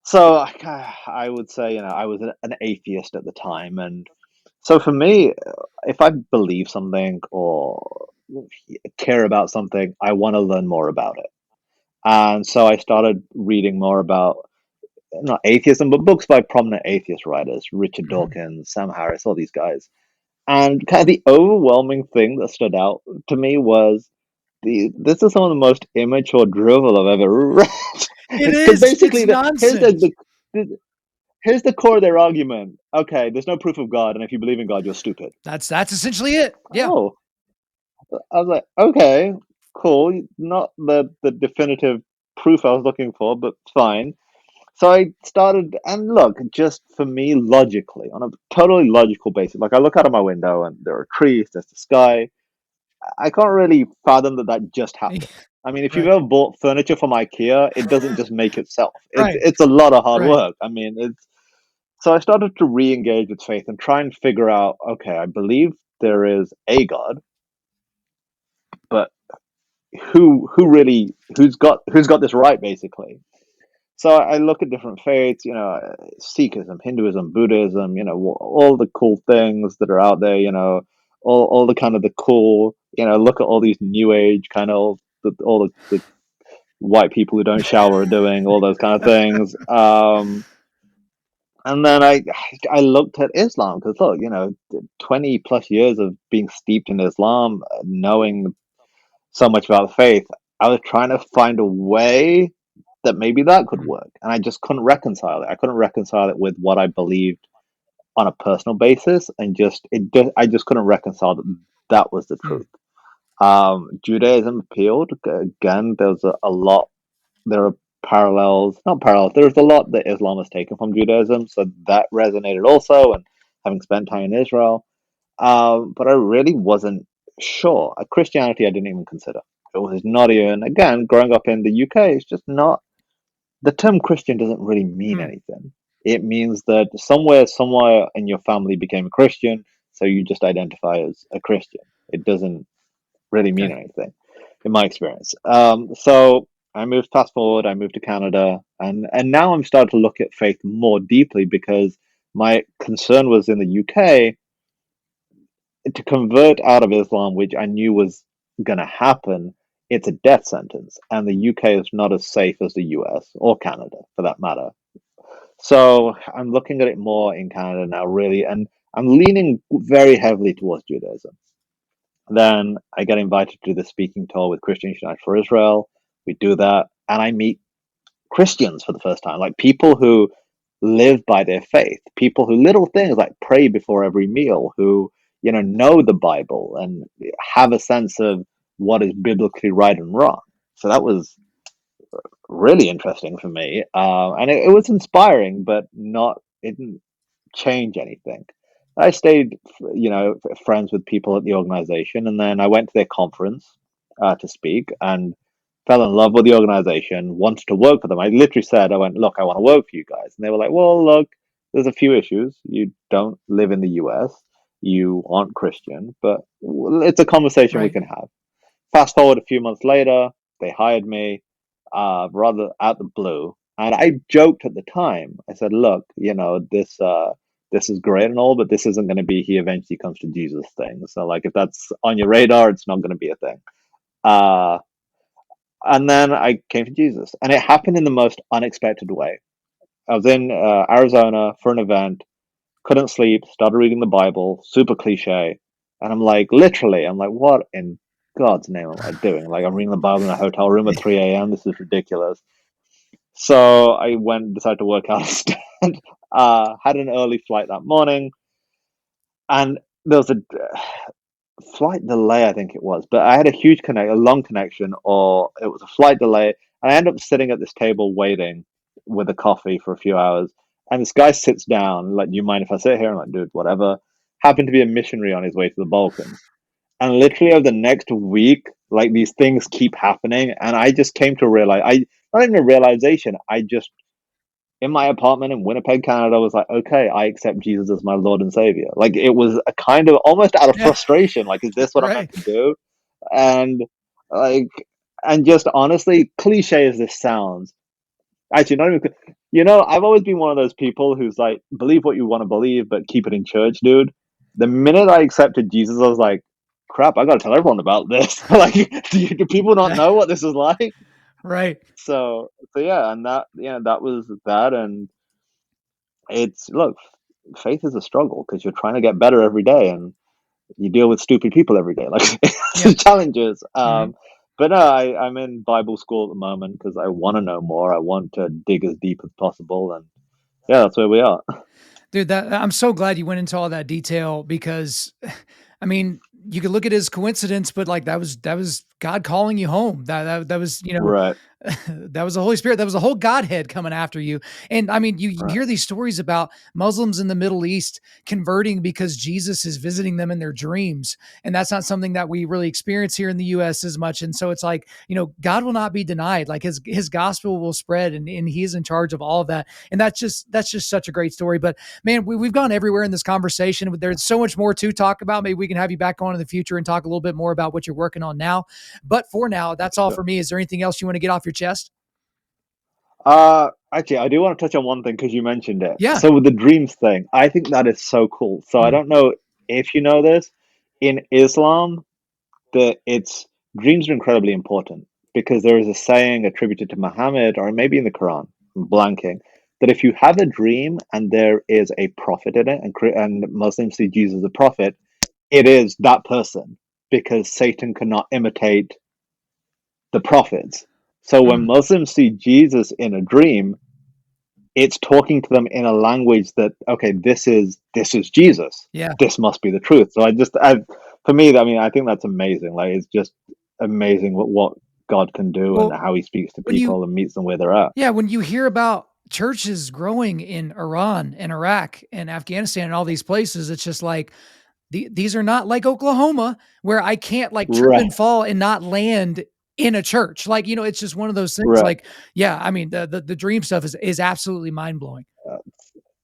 so I would say I was an atheist at the time, and so for me, if I believe something or care about something, I want to learn more about it. And so I started reading more about not atheism, but books by prominent atheist writers, Richard Mhm. Dawkins, Sam Harris, all these guys. And kind of the overwhelming thing that stood out to me was this is some of the most immature drivel I've ever read. It It's because is. It's basically nonsense. here's the core of their argument. Okay, there's no proof of God, and if you believe in God, you're stupid. That's essentially it. Yeah. Oh, I was like, okay, cool. Not the definitive proof I was looking for, but fine. So I started, and look, just for me, logically, on a totally logical basis, like I look out of my window and there are trees, there's the sky. I can't really fathom that just happened. I mean, if you've Right. ever bought furniture from IKEA, it doesn't just make itself. It's Right. it's a lot of hard Right. work. I mean, it's so I started to re-engage with faith and try and figure out, okay, I believe there is a God, but who's got this right, basically. So I look at different faiths, Sikhism, Hinduism, Buddhism, all the cool things that are out there, all the kind of the cool, look at all these new age kind of all the white people who don't shower are doing, all those kind of things. And then I looked at Islam because look, 20 plus years of being steeped in Islam, knowing so much about the faith, I was trying to find a way that maybe that could Mm. work. And I just couldn't reconcile it. I couldn't reconcile it with what I believed on a personal basis, and I just couldn't reconcile that that was the Mm. truth. Judaism appealed again. A lot. There are parallels, not parallels. There's a lot that Islam has taken from Judaism, so that resonated also. And having spent time in Israel, but I really wasn't sure. Christianity, I didn't even consider. It was not even, again, growing up in the UK, it's just not, the term Christian doesn't really mean Mm. anything. It means that somewhere in your family became a Christian, so you just identify as a Christian. It doesn't really mean Okay. anything, in my experience. So I moved, fast forward, I moved to Canada, and now I'm starting to look at faith more deeply because my concern was in the UK to convert out of Islam, which I knew was going to happen. It's a death sentence, and the UK is not as safe as the US or Canada, for that matter. So I'm looking at it more in Canada now, really, and I'm leaning very heavily towards Judaism. Then I get invited to the speaking tour with Christians United for Israel. We do that, and I meet Christians for the first time, like people who live by their faith, people who little things like pray before every meal, who know the Bible and have a sense of what is biblically right and wrong. So that was really interesting for me, and it was inspiring, but not it didn't change anything. I stayed, friends with people at the organization, and then I went to their conference to speak, and fell in love with the organization, wanted to work for them. I literally said, I went, look, I want to work for you guys. And they were like, well, look, there's a few issues. You don't live in the US, you aren't Christian, but it's a conversation we Right. can have. Fast forward a few months later, they hired me, rather out the blue. And I joked at the time. I said, look, this is great and all, but this isn't going to be he eventually comes to Jesus thing. So, like, if that's on your radar, it's not going to be a thing. Uh, and then I came to Jesus, and it happened in the most unexpected way. I was in Arizona for an event, couldn't sleep, started reading the Bible, super cliche. And I'm like, what in God's name am I doing? Like, I'm reading the Bible in a hotel room at 3 a.m. This is ridiculous. So I went and decided to work out instead. Had an early flight that morning, and there was flight delay, I think it was, but I had a long connection, or it was a flight delay, and I ended up sitting at this table waiting with a coffee for a few hours. And this guy sits down, like, "Do you mind if I sit here?" I'm like, "Dude, whatever." Happened to be a missionary on his way to the Balkans, and literally over the next week, like, these things keep happening, and I just came to realize, I not even a realization, I just in my apartment in Winnipeg, Canada, was like, okay, I accept Jesus as my Lord and Savior. Like, it was a kind of almost out of Yeah. frustration. Like, is this what I'm meant Right. to do? And like, and just honestly, cliche as this sounds, actually, not even, I've always been one of those people who's like, believe what you want to believe, but keep it in church, dude. The minute I accepted Jesus, I was like, crap, I got to tell everyone about this. Like, do people not know what this is like? Right. So yeah, and that was that. And it's, look, faith is a struggle because you're trying to get better every day, and you deal with stupid people every day. Like, Yeah. it's challenges. Mhm. But no, I'm in Bible school at the moment because I want to know more. I want to dig as deep as possible, and yeah, that's where we are. Dude, that I'm so glad you went into all that detail because I mean, you could look at it as coincidence, but like that was God calling you home. That was, Right, that was the Holy Spirit. That was the whole Godhead coming after you. And I mean, you right, hear these stories about Muslims in the Middle East converting because Jesus is visiting them in their dreams. And that's not something that we really experience here in the US as much. And so it's like, God will not be denied. Like his gospel will spread, and he is in charge of all of that. And that's just such a great story. But man, we've gone everywhere in this conversation. There's so much more to talk about. Maybe we can have you back on in the future and talk a little bit more about what you're working on now. But for now, that's all sure. for me. Is there anything else you want to get off your chest? Actually, I do want to touch on one thing because you mentioned it. Yeah. So with the dreams thing, I think that is so cool. So I Mm. don't know if you know this, in Islam, it's dreams are incredibly important because there is a saying attributed to Muhammad, or maybe in the Quran, I'm blanking, that if you have a dream and there is a prophet in it, and Muslims see Jesus as a prophet, it is that person, because Satan cannot imitate the prophets. So when Mm. Muslims see Jesus in a dream, it's talking to them in a language that, okay, this is Jesus. Yeah. This must be the truth. So for me, I mean, I think that's amazing. Like, it's just amazing what God can do and Well, how He speaks to when you people and meets them where they're at. yeah, when you hear about churches growing in Iran and Iraq and Afghanistan and all these places, it's just like these are not like Oklahoma where I can't like trip Right, and fall and not land in a church. Like, it's just one of those things. right. Like, yeah, I mean, the dream stuff is absolutely mind blowing. Uh,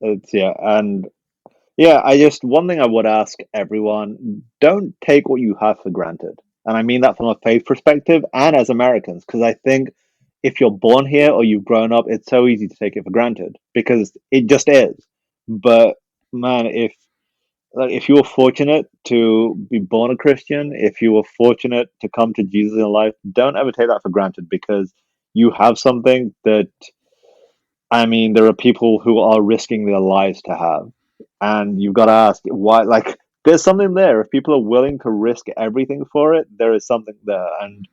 It's yeah, and yeah, I just one thing I would ask everyone: don't take what you have for granted, and I mean that from a faith perspective and as Americans, because I think if you're born here or you've grown up, it's so easy to take it for granted because it just is. But man, if you were fortunate to be born a Christian, if you were fortunate to come to Jesus in life, don't ever take that for granted because you have something that, I mean, there are people who are risking their lives to have. And you've got to ask why, like, there's something there. If people are willing to risk everything for it, there is something there. And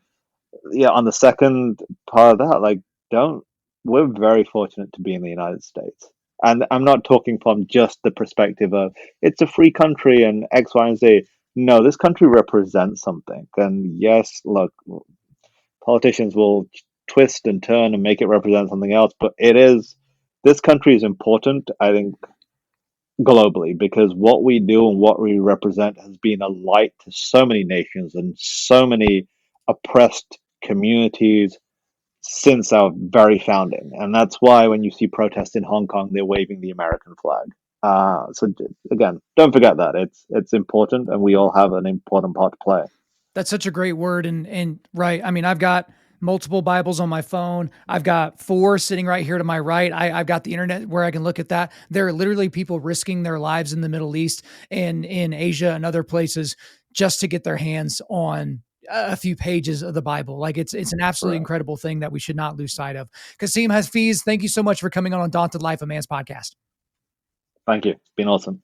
yeah, on the second part of that, like, don't, we're very fortunate to be in the United States. And I'm not talking from just the perspective of it's a free country and X, Y, and Z. No, this country represents something. And yes, look, politicians will twist and turn and make it represent something else, but this country is important, I think, globally, because what we do and what we represent has been a light to so many nations and so many oppressed communities since our very founding. And that's why when you see protests in Hong Kong, they're waving the American flag. So again, don't forget that it's important, and we all have an important part to play. That's such a great word. And right. I mean, I've got multiple Bibles on my phone. I've got four sitting right here to my right. I've got the internet where I can look at that. There are literally people risking their lives in the Middle East and in Asia and other places just to get their hands on a few pages of the Bible. Like it's an absolutely Right. incredible thing that we should not lose sight of. Kasim Hafeez, thank you so much for coming on Undaunted Life, a Man's podcast. Thank you. It's been awesome.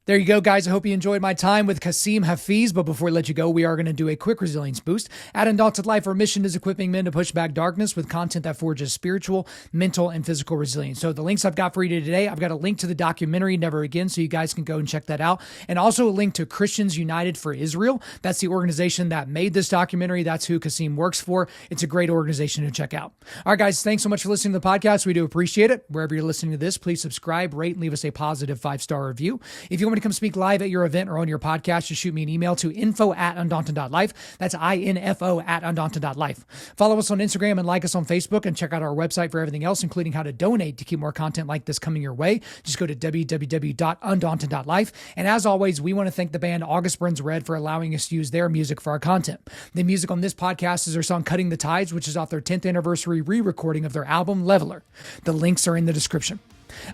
There you go, guys. I hope you enjoyed my time with Kasim Hafeez. But before we let you go, we are going to do a quick resilience boost. At Undaunted.Life, our mission is equipping men to push back darkness with content that forges spiritual, mental, and physical resilience. So the links I've got for you today, I've got a link to the documentary Never Again, so you guys can go and check that out. And also a link to Christians United for Israel. That's the organization that made this documentary. That's who Kasim works for. It's a great organization to check out. All right, guys, thanks so much for listening to the podcast. We do appreciate it. Wherever you're listening to this, please subscribe, rate, and leave us a positive 5-star review. If you want me to come speak live at your event or on your podcast, just shoot me an email to info@undaunted.life. That's info@undaunted.life. Follow us on Instagram and like us on Facebook, and check out our website for everything else, including how to donate to keep more content like this coming your way. Just go to www.undaunted.life. And as always, we want to thank the band August Burns Red for allowing us to use their music for our content. The music on this podcast is their song Cutting the Tides, which is off their 10th anniversary re-recording of their album Leveler. The links are in the description.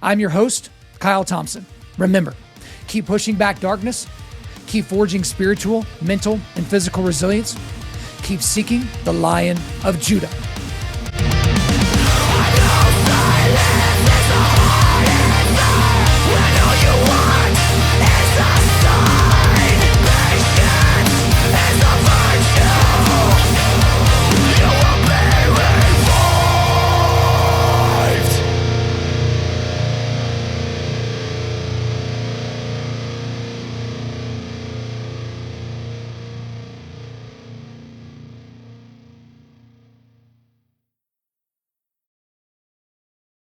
I'm your host, Kyle Thompson. Remember, keep pushing back darkness, keep forging spiritual, mental, and physical resilience, keep seeking the Lion of Judah.